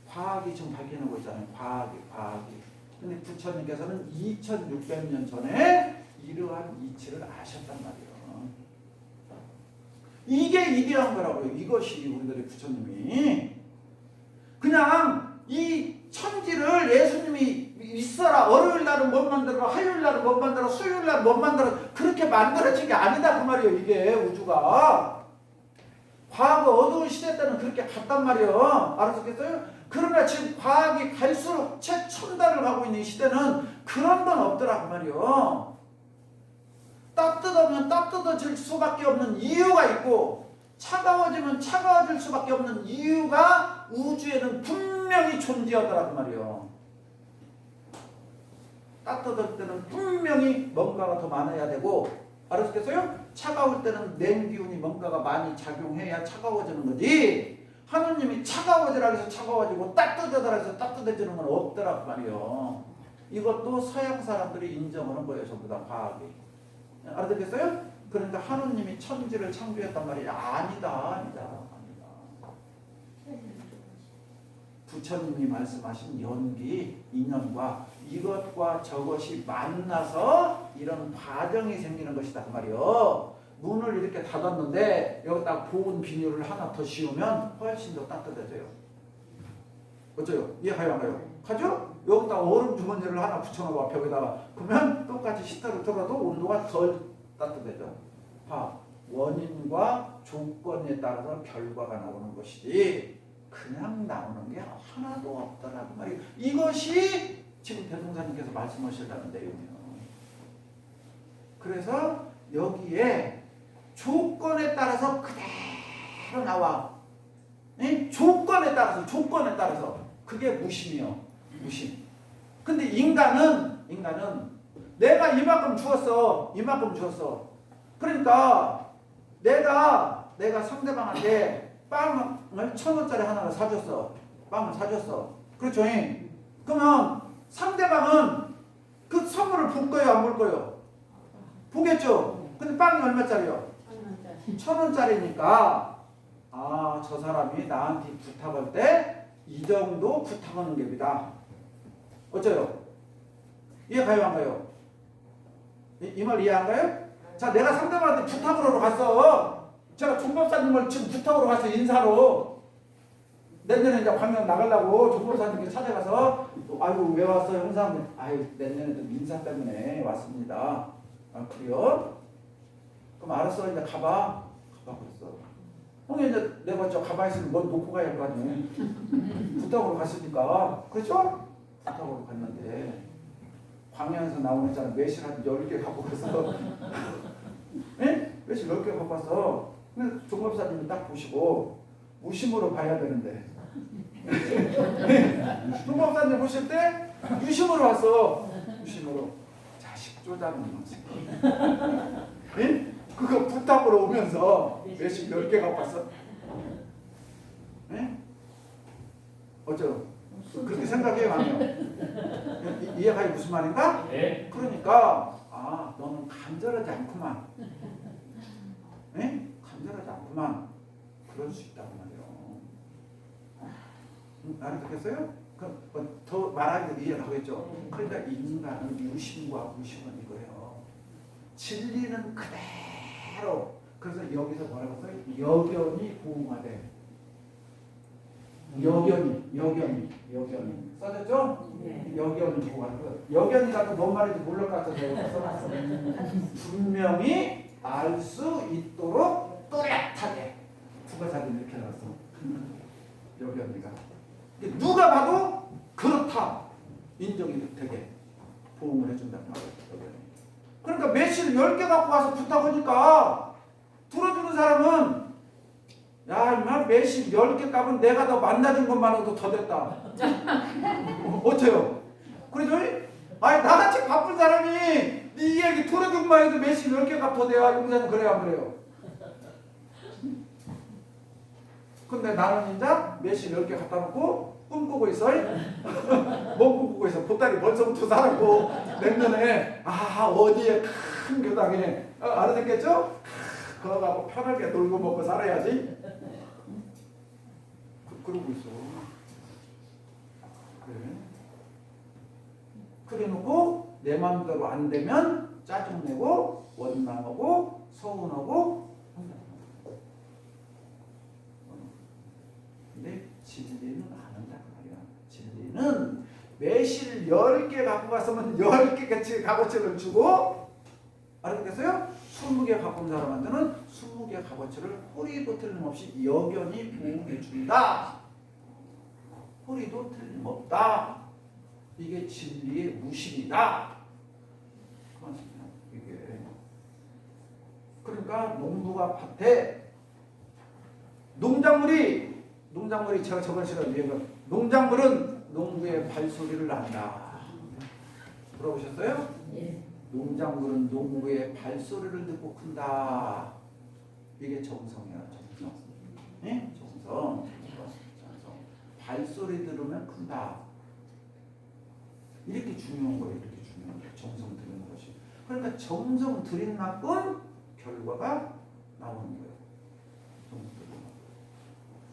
과학이 지금 밝혀내고 있잖아요. 과학이. 근데 부처님께서는 2600년 전에 이러한 이치를 아셨단 말이에요. 이게 이대한 거라고요. 이것이 우리들의 부처님이. 그냥 이 천지를 예수님이 있어라, 월요일 날은 못 만들어, 화요일 날은 못 만들어, 수요일 날은 못 만들어, 그렇게 만들어진 게 아니다 그 말이에요. 이게 우주가 과거 어두운 시대 때는 그렇게 갔단 말이에요. 알았겠어요? 그러나 지금 과학이 갈수록 최첨단을 가고 있는 이 시대는 그런 건 없더라 그 말이에요. 따뜻하면 따뜻해질 수밖에 없는 이유가 있고, 차가워지면 차가워질 수밖에 없는 이유가 우주에는 분명히 존재하더라 그 말이에요. 따뜻할 때는 분명히 뭔가가 더 많아야 되고, 알았겠어요? 차가울 때는 냉기운이 뭔가가 많이 작용해야 차가워지는 거지, 하느님이 차가워지라 해서 차가워지고 따뜻하더라 해서 따뜻해지는 건 없더라 그 말이에요. 이것도 서양 사람들이 인정하는 거예요. 전부 다 과학이. 알아듣겠어요? 그러니까 하느님이 천지를 창조했단 말이야. 아니다. 부처님이 말씀하신 연기, 인연과 이것과 저것이 만나서 이런 과정이 생기는 것이다 그 말이요. 문을 이렇게 닫았는데 여기다 보온 비닐을 하나 더 씌우면 훨씬 더 따뜻해져요. 어쩌요? 이해가요 안 가요? 가죠? 여기다 얼음 주머니를 하나 붙여놓아 벽에다가. 그러면 똑같이 시터를 틀어도 온도가 덜 따뜻해져. 원인과 조건에 따라서 결과가 나오는 것이지 그냥 나오는 게 하나도 없다라는 말이에요. 이것이 지금 대종사님께서 말씀하시려는 내용이에요. 그래서 여기에 조건에 따라서 그대로 나와. 조건에 따라서 그게 무심이요. 무심. 근데 인간은 내가 이만큼 주었어. 그러니까 내가 상대방한테 빵을 1,000원짜리 하나를 사줬어. 그렇죠? 그러면 상대방은 그 선물을 볼 거예요, 안 볼 거예요? 보겠죠? 근데 빵이 얼마짜리요? 1,000원짜리니까 저 사람이 나한테 부탁할 때 이 정도 부탁하는 ገብ이다. 어쩌요? 이해가요, 안 가요? 이 말 이해 안 가요? 자, 내가 상대방한테 부탁으로 갔어. 제가 종법사님을 지금 부탁으로 가서 인사로 내년에 이제 광명 나가려고 종법사님께 찾아가서 아이고 왜 왔어요? 형사님. 아유 내년에 좀 인사 때문에 왔습니다. 그래요? 그럼 알았어. 이제 가봐 그랬어. 형이 이제 내가 저 가만히 있으면 뭘 놓고 가야 할 거 아니에요. 부탁으로 갔으니까. 그렇죠? 부탁으로 갔는데 광양에서 나오는 자는 매실 한 10개 갖고 가서 매실 10개 갖고 가서 근데 종법사님이 딱 보시고 무심으로 봐야 되는데 종법사님 보실 때 유심으로 왔어. 유심으로. 자식 쪼잡는 놈. 그거 부탁으로 오면서 매실 10개 갖고 왔어. 어쩌? 그렇게 생각해요, 아니요? 이해가 무슨 말인가? 네. 그러니까 너는 간절하지 않구만. 간절하지 않구만. 그럴 수 있다고 말이요. 알아듣겠어요? 더 말하기도 이해가겠죠? 그러니까 인간은 유심과 무심은 이거예요. 진리는 그대로. 그래서 여기서 뭐라고 써요? 여견이 고응하되. 여견이 써졌죠? 네. 여견이 보고 가는 거. 여견이라고 뭔 말인지 모를 것 같아서 내가 써놨어. 분명히 알 수 있도록 또렷하게 국어사진 이렇게 나왔어. 여견이가. 누가 봐도 그렇다 인정이 되게 보응을 해준단 말이야. 여견이. 그러니까 매실 10개 갖고 와서 부탁하니까 들어주는 사람은 야, 임마 매실 10개 값은 내가 더 만나준 것만으로도 더 됐다. 어때요? 그러죠? 아니 나같이 바쁜 사람이 네 얘기 들어준 만 해도 매실 10개 값 더 돼야 용사는 그래요 안 그래요? 근데 나는 이제 매실 10개 갖다 놓고 꿈꾸고 있어. 뭐 꿈꾸고 있어? 보따리 벌써부터 사라고 내년에 어디에 큰 교당에 알아듣겠죠? 그거 가고 편하게 놀고 먹고 살아야지. 그러고 있어. 그래 놓고 내 마음대로 안 되면 짜증내고 원망하고 서운하고 한다. 근데 진리는 안 한다 그 말이야. 진리는 매실 10개 갖고 갔으면 10개 값어치를 주고 알았겠어요? 20개 갖고 온 사람한테는 20개 값어치를 호리도 틀림없이 여견이 보응해 준다. 호리도 틀림없다. 이게 진리의 무신이다. 이게 그러니까 농부가 밭에 농작물이 제가 저번 시간에 얘기한 농작물은 농부의 발소리를 난다. 들어보셨어요? 예. 농작물은 농부의 발소리를 듣고 큰다. 이게 정성이야, 정성. 예? 정성. 발소리 들으면 큰다. 이렇게 중요한 거예요. 이렇게 중요한 거예요. 정성 들이는 것이. 그러니까 정성 들인 만큼 결과가 나오는 거예요. 정성 들인 만큼.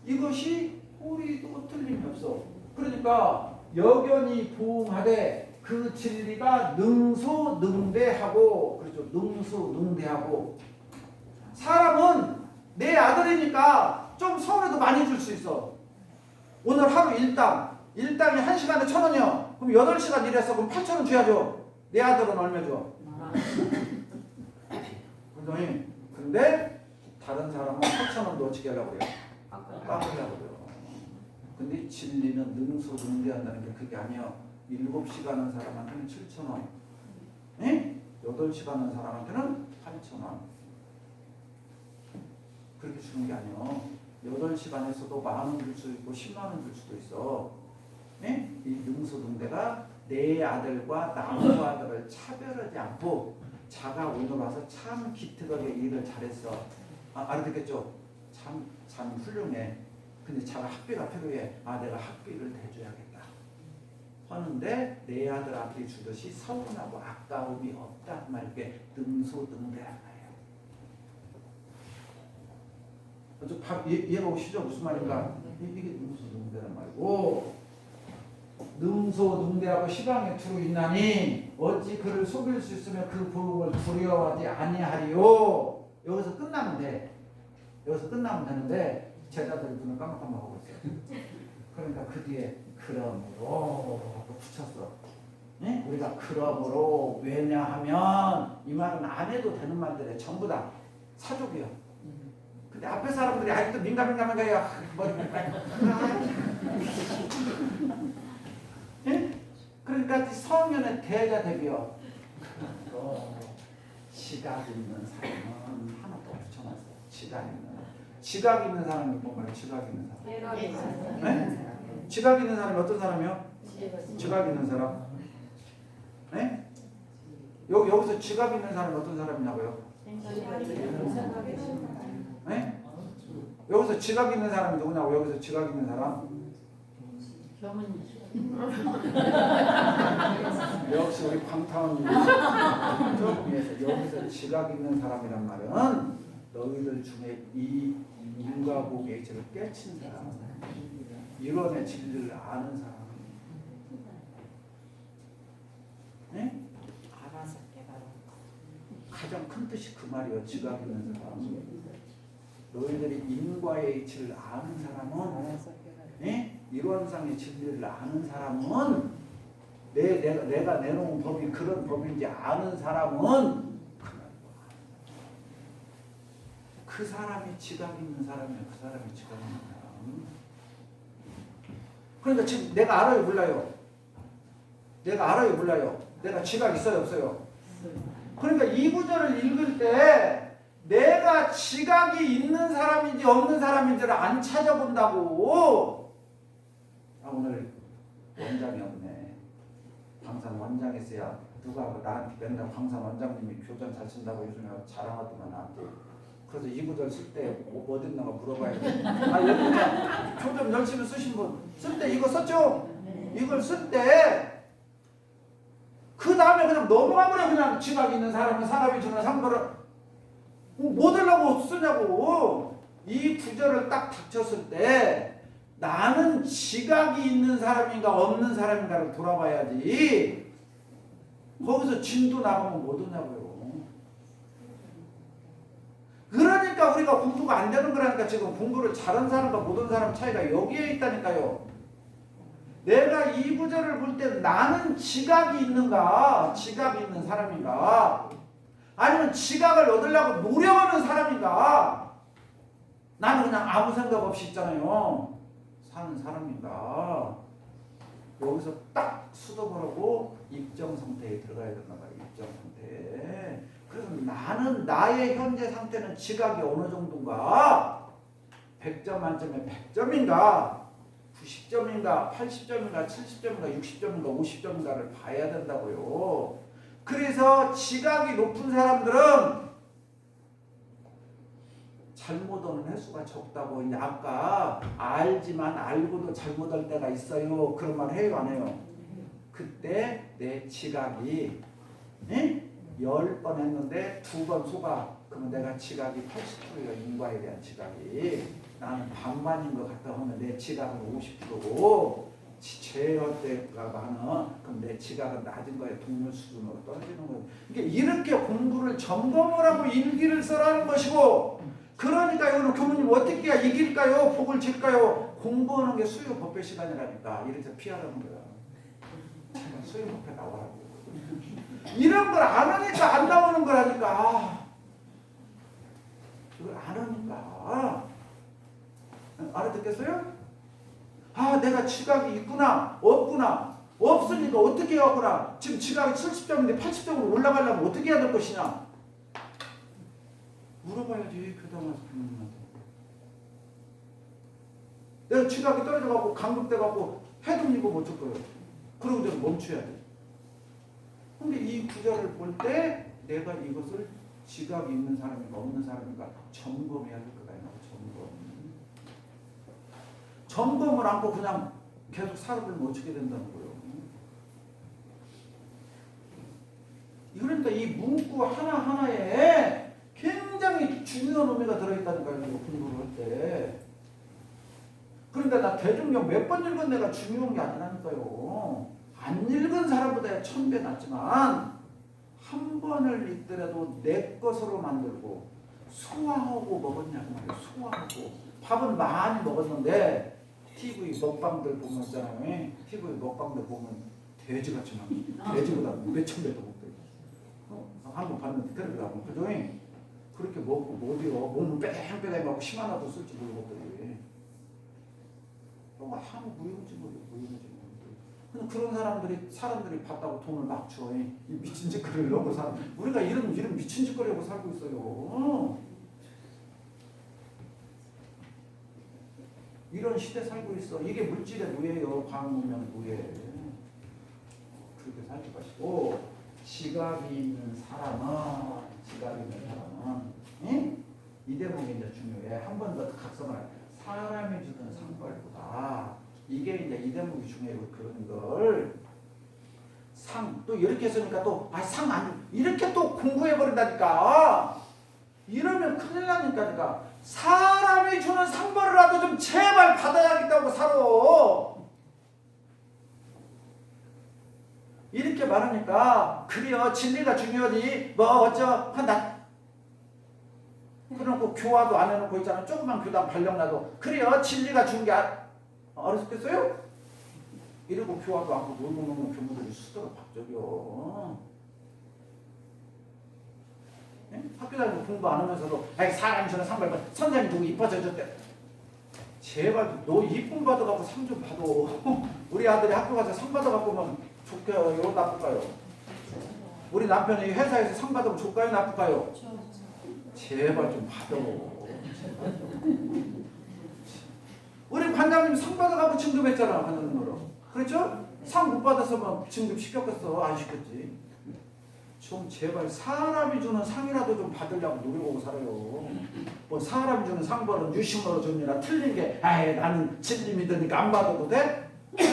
이것이 호리도 틀림이 없어. 그러니까 여견이 보응하되 그 진리가 능소능대하고 그렇죠. 능소능대하고 사람은 내 아들이니까 좀 서울에도 많이 줄 수 있어. 오늘 하루 일당이 1시간에 1,000원이요. 그럼 8시간 일했어. 그럼 8,000원 줘야죠. 내 아들은 얼마 줘? 근데 다른 사람은 8,000원도 어떻게 하려고 그래요? 깎으려고 그래요. 근데 진리는 능소능대한다는 게 그게 아니에요. 7시간 하는 사람한테는 7,000원. 예? 8시간 하는 사람한테는 8,000원. 그렇게 주는 게 아니에요. 8시간에서도 10,000원 줄 수 있고 10만 원 줄 수도 있어. 예? 이 능소능대가 내 아들과 남의 아들을 차별하지 않고 자가 오늘 와서 참 기특하게 일을 잘했어. 알아듣겠죠? 참 훌륭해. 근데 자가 학비가 필요해. 내가 학비를 대줘야겠다. 하는데 내 아들 앞에 주듯이 서운하고 아까움이 없다. 말게 능소능대한 거예요. 이해가 오시죠? 무슨 말인가? 이게 능소능대란 말이고 능소능대하고 시방에 두루 있나니 어찌 그를 속일 수 있으면 그 보응을 두려워하지 아니하리요. 여기서 끝나면 돼. 여기서 끝나면 되는데 제자들이 눈을 깜빡깜빡하고 있어요. 그러니까 그 뒤에 그러므로 붙였어. 네? 우리가 그러므로 왜냐하면 이 말은 안 해도 되는 말들에 전부 다 사족이요. 근데 앞에 사람들이 아직도 민감한가 야 머리 예? 그러니까 성년의 대자 대비요. 지각 있는 사람은 하나 더 붙여놨어. 지각 있는 사람이 뭔가요? 지각 있는 사람. 네? 지각 있는 사람이 어떤 사람이요? 지각 있는 사람. 네? 여기서 지각 있는 사람이 어떤 사람이냐고요? 네? 여기서 지각 있는 사람이 누구냐고? 여기서 지각 있는 사람? 역시 우리 광타원님 여기서 지각 있는 사람이란 말은 너희들 중에 이 인과보기의 죄를 깨친 사람, 이론의 진리를 아는 사람. 네? 알아서 깨달아. 가장 큰 뜻이 그 말이에요. 지각 있는 사람. 너희들이 인과의 이치를 아는 사람은 알아서 깨달아. 네? 이론상의 진리를 아는 사람은 내가 내놓은 법이 그런 법인지 아는 사람은 그 사람이 지각 있는 사람이야. 그 사람이 지각 있는 사람. 그러니까 지금 내가 알아요, 몰라요? 내가 알아요, 몰라요? 내가 지각 있어요, 없어요? 그러니까 이 구절을 읽을 때 내가 지각이 있는 사람인지 없는 사람인지를 안 찾아본다고. 아, 오늘 원장이 없네. 광산 원장 있어야 누가 나한테 맨날 광산 원장님이 교전 잘 쓴다고 요즘에 자랑하더만 나한테. 그래서 이 구절 쓸 때 뭐 어딨나가 물어봐야 돼. 아, 여기 교전 열심히 쓰신 분 쓸 때 이거 썼죠? 이걸 쓸 때 그 다음에 그냥 넘어가버려. 그냥 지각이 있는 사람은 사람이 주는 상도를 뭐 들라고 쓰냐고. 이 구절을 딱 닥쳤을 때 나는 지각이 있는 사람인가 없는 사람인가를 돌아봐야지. 거기서 진도 나가면 못 오냐고요. 그러니까 우리가 공부가 안 되는 거라니까. 지금 공부를 잘하는 사람과 못하는 사람 차이가 여기에 있다니까요. 내가 이 구절을 볼 때 나는 지각이 있는가, 지각이 있는 사람인가, 아니면 지각을 얻으려고 노력하는 사람인가, 나는 그냥 아무 생각 없이 있잖아요. 사는 사람인가. 여기서 딱 수도보라고 입정 상태에 들어가야 된다 말이에요. 입정 상태에. 그래서 나는 나의 현재 상태는 지각이 어느 정도인가, 100점 만점에 100점인가, 90점인가, 80점인가, 70점인가, 60점인가, 50점인가를 봐야 된다고요. 그래서 지각이 높은 사람들은 잘못 오는 횟수가 적다고. 이제 아까 알지만 알고도 잘못할 때가 있어요. 그런 말 해요, 안 해요? 그때 내 지각이 10번 했는데 2번 속아. 그러면 내가 지각이 80%야. 인과에 대한 지각이. 나는 반반인 것 같다 하면 내 지각은 50%고 죄할 때가 많아. 그럼 내 지각은 낮은 거예요. 동료 수준으로 떨어지는 거예요. 이렇게 공부를 점검을 하고 일기를 써라는 것이고. 그러니까 이거는 교무님 어떻게 해야 이길까요? 복을 질까요? 공부하는 게 수요 법회 시간이라니까. 이래서 피하라는 거야. 제발 수요 법회 나오라고. 이런 걸 안 하니까 안 나오는 거라니까. 이걸 안 하니까. 알아듣겠어요? 아, 내가 지각이 있구나, 없구나. 없으니까 어떻게 하구나. 지금 지각이 70점인데 80점으로 올라가려면 어떻게 해야 될 것이냐. 물어봐야지. 교당 와서 교수님한테. 내가 지각이 떨어져가고 강급돼가고 해독이고 뭐 어쩔 거예요. 그러고 좀 멈춰야 돼. 근데 이 구절을 볼 때 내가 이것을 지각이 있는 사람인가 없는 사람인가 점검해야 될 거다. 점검을 안고 그냥 계속 살아보면 어떻게 된다는 거예요. 그러니까 이 문구 하나하나에 굉장히 중요한 의미가 들어있다니까요. 공부를 할 때. 그러니까 나 대중경 몇 번 읽은 내가 중요한 게 아니라니까요. 안 읽은 사람보다 1000배 낫지만 한 번을 읽더라도 내 것으로 만들고 소화하고 먹었냐고 말이에요. 소화하고. 밥은 많이 먹었는데 TV 먹방들 보면 있잖아요. TV 먹방들 보면 돼지같이 막 돼지보다 몇천 배도 먹더라고요. 한번 봤는데 그러더라고요. 그죠? 그렇게 먹고 못 이어. 몸은 뺑뺑하고 심 하나도 쓸지 모르겠더니. 아무 무용지 모르고 무용지 모르고. 근데 그런 사람들이 봤다고 돈을 막 줘. 이 미친 짓거리를 하고 살. 우리가 이런 미친 짓거리하고 살고 있어요. 이런 시대 살고 있어. 이게 물질의 노예예요. 광문명 노예. 그렇게 살 것이고, 지각이 있는 사람은 이 대목이 이제 중요해. 한 번 더 각성을 해. 사람이 주는 상벌보다. 이게 이제 이 대목이 중요해요. 그런 걸 또 이렇게 했으니까 또 상 아니 이렇게 또 공부해 버린다니까. 이러면 큰일 나니까. 사람이 주는 상벌이라도 좀 제발 받아야겠다고 살아. 이렇게 말하니까 그래요. 진리가 중요하지. 뭐 어쩌 한다. 그러고 교화도 안 해놓고 있잖아. 조그만 교당 발령나도 그래요. 진리가 중요한 게 알았겠어요? 이러고 교화도 않고 놀고 먹는 교무들이 수도로 박적이요. 예? 학교 다니고 공부 안 하면서도 아이 사람이 저는 상 받고 선생님 누구 이뻐져 줬대. 제발 너 이쁨 받아갖고 상 좀 받아. 우리 아들이 학교 가서 상 받아갖고 면 좋게요 나쁠까요? 우리 남편이 회사에서 상 받으면 좋을까요 나쁠까요? 제발 좀 받아. 우리 관장님 상 받아갖고 진급했잖아 관장님으로. 그렇죠? 상 못 받았으면 진급 시켰겠어? 안 시켰지. 좀 제발 사람이 주는 상이라도 좀 받으려고 노력하고 살아요. 뭐 사람이 주는 상벌은 유심으로 줍니다. 틀린 게 아예 나는 진리 믿으니까 안 받아도 돼?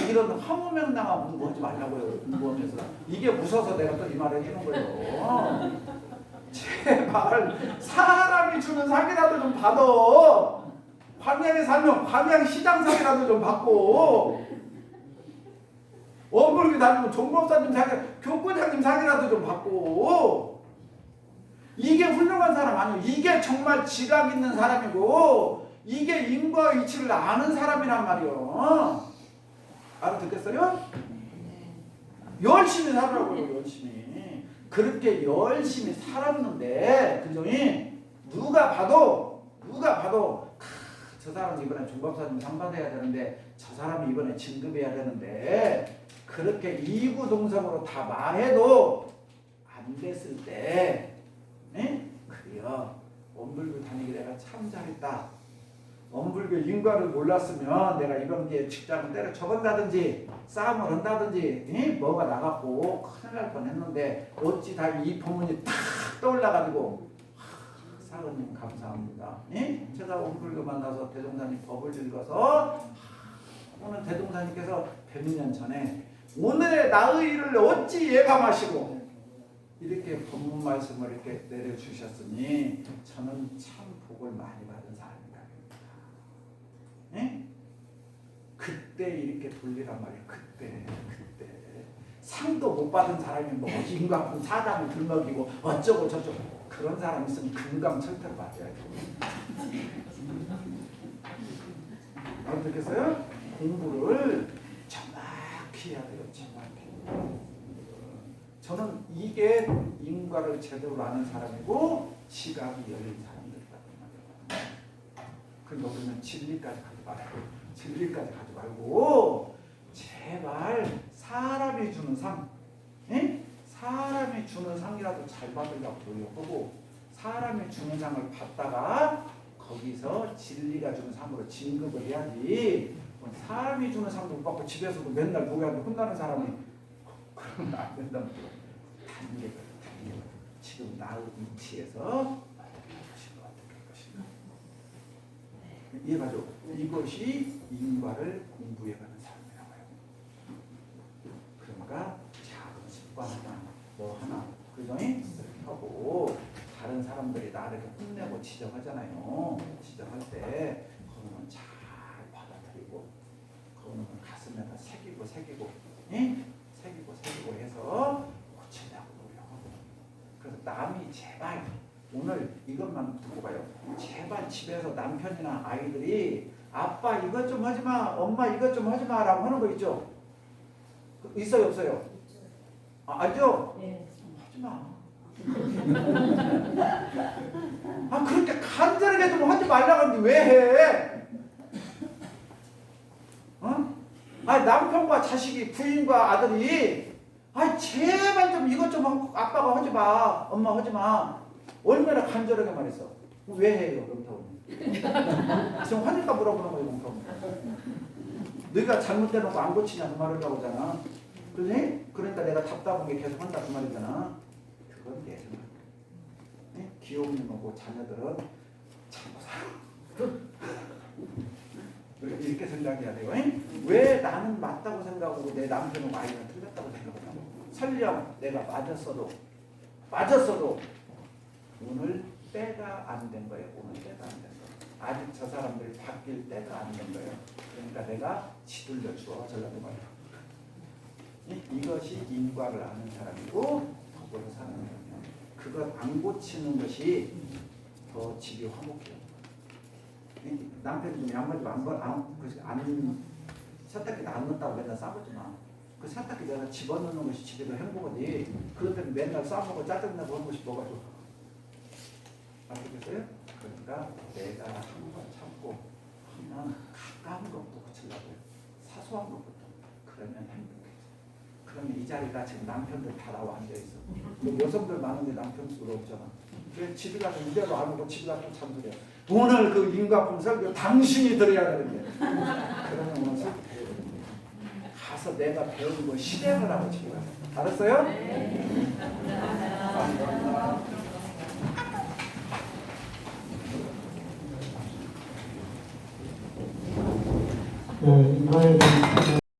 이런 허무맹랑한 공부하지 말라고요. 공부하면서 이게 무서워서 내가 또 이 말을 해주는 거예요. 제발 사람이 주는 상이라도 좀 받아. 광양에 살면 광양시장상이라도 좀 받고 원불교 다니면 종법사님 상이라도 교구장님 상이라도 좀 받고 이게 훌륭한 사람 아니에요. 이게 정말 지각 있는 사람이고 이게 인과 이치를 아는 사람이란 말이에요. 알아듣겠어요? 열심히 살라고요. 열심히 그렇게 열심히 살았는데 그종이 누가 봐도 저 사람이 이번에 종법사님 상 받아야 되는데 저 사람이 이번에 진급해야 되는데 그렇게 이구동성으로 다 말해도 안 됐을 때 그래요. 원불교 다니기 내가 참 잘했다. 원불교 인과를 몰랐으면 내가 이번 기회에 직장을 때려 쳐본다든지 싸움을 한다든지 뭐가 나갔고 큰일 날 뻔했는데 어찌 다 이 법문이 탁 떠올라가지고 사모님 감사합니다. 제가 원불교 만나서 대종사님 법을 읽어서 오늘 대종사님께서 100년 전에 오늘의 나의 일을 어찌 예감하시고 이렇게 법문 말씀을 이렇게 내려주셨으니 저는 참 복을 많이 받은 사람이다. 그때 이렇게 돌리란 말이에요. 그때 상도 못 받은 사람이 뭐 임관품 사장을 들먹이고 어쩌고 저쩌고 그런 사람 있으면 금강철퇴를 맞아야죠. 알아듣겠어요? 공부를 정확히 해야 돼요. 정확히. 저는 이게 인과를 제대로 아는 사람이고 지각이 열린 사람들이라고 말해요. 그럼 여기는 진리까지 가지 말고 진리까지 가지 말고 제발 사람이 주는 상, 사람이 주는 상이라도 잘 받으려고 노력하고 사람이 주는 상을 받다가 거기서 진리가 주는 상으로 진급을 해야지. 사람이 주는 상도 못 받고 집에서도 맨날 누구한테 혼나는 사람이 그러면 안 된다는 거예요. 단계가 지금 나의 위치에서 어떻게 할 것인가. 이해가죠? 이것이 인과를 공부해가는 사람이라고 해요. 그러니까 작은 습관 하나, 뭐 하나, 그전에 하고 다른 사람들이 나를 혼내고 지적하잖아요. 지적할 때 그거는 잘 받아들이고 그거는 가슴에다 새기고 새기고 해서 고치려고 노력하고. 그래서 남이 제발 오늘 이것만 듣고 가요. 제발 집에서 남편이나 아이들이 아빠 이것 좀 하지마, 엄마 이것 좀 하지마 라고 하는 거 있죠? 있어요 없어요? 알죠? 네. 하지마. 그렇게 간절하게 좀 하지 말라고 하는데 왜 해? 남편과 자식이 부인과 아들이 제발 좀 이것 좀 하고 아빠가 하지마, 엄마 하지마. 얼마나 간절하게 말했어. 왜 해요 그렇다고. 지금 화니까 물어보는 거예요 그럼. 네가 잘못돼놓고 안 고치냐 그 말이라고 하잖아. 그지? 그러니까 내가 답답한 게 계속 한다 그 말이잖아. 그건 내 생각. 귀여운 거고 자녀들은 참고 살아. 이렇게 생각해야 돼요. 왜 나는 맞다고 생각하고 내 남편하고 아이는 틀렸다고 생각하냐고. 설령 내가 맞았어도 오늘 때가 안 된 거예요. 오늘 때가 안 된 거예요. 아직 저 사람들이 바뀔 때가 안 된 거예요. 그러니까 내가 지들려 주어 저라는 거예요. 이것이 인과를 아는 사람이고 법으로 사는 사람이에요. 그걸 안 고치는 것이 더 집이 화목해요. 남편이 양말 안 세탁기도 안 넣는다고 맨날 싸우지 마. 그 세탁기 내가 집어넣는 것이 집에도 행복하지. 그것 때문에 맨날 싸우고 짜증나고 하는 것이 뭐가 좋아. 아시겠어요? 그러니까 내가 한 번 참고 하면 가까운 것도 고치려고요. 사소한 것부터. 그러면 행복해. 그러면 이 자리가 지금 남편들 다 나와 앉아있어. 여성들 많은데 남편 수가 없잖아. 그래 집에 가서 이대로 안 오고 집에 가서 참소리야. 오늘 그 인과품 설교 당신이 들어야 되는데. 그러면 오늘 설교 배워야 되는데. 가서 내가 배운 거 실행을 하고 집에 가서. 알았어요? 네. 감사합니다. 네, 이번에는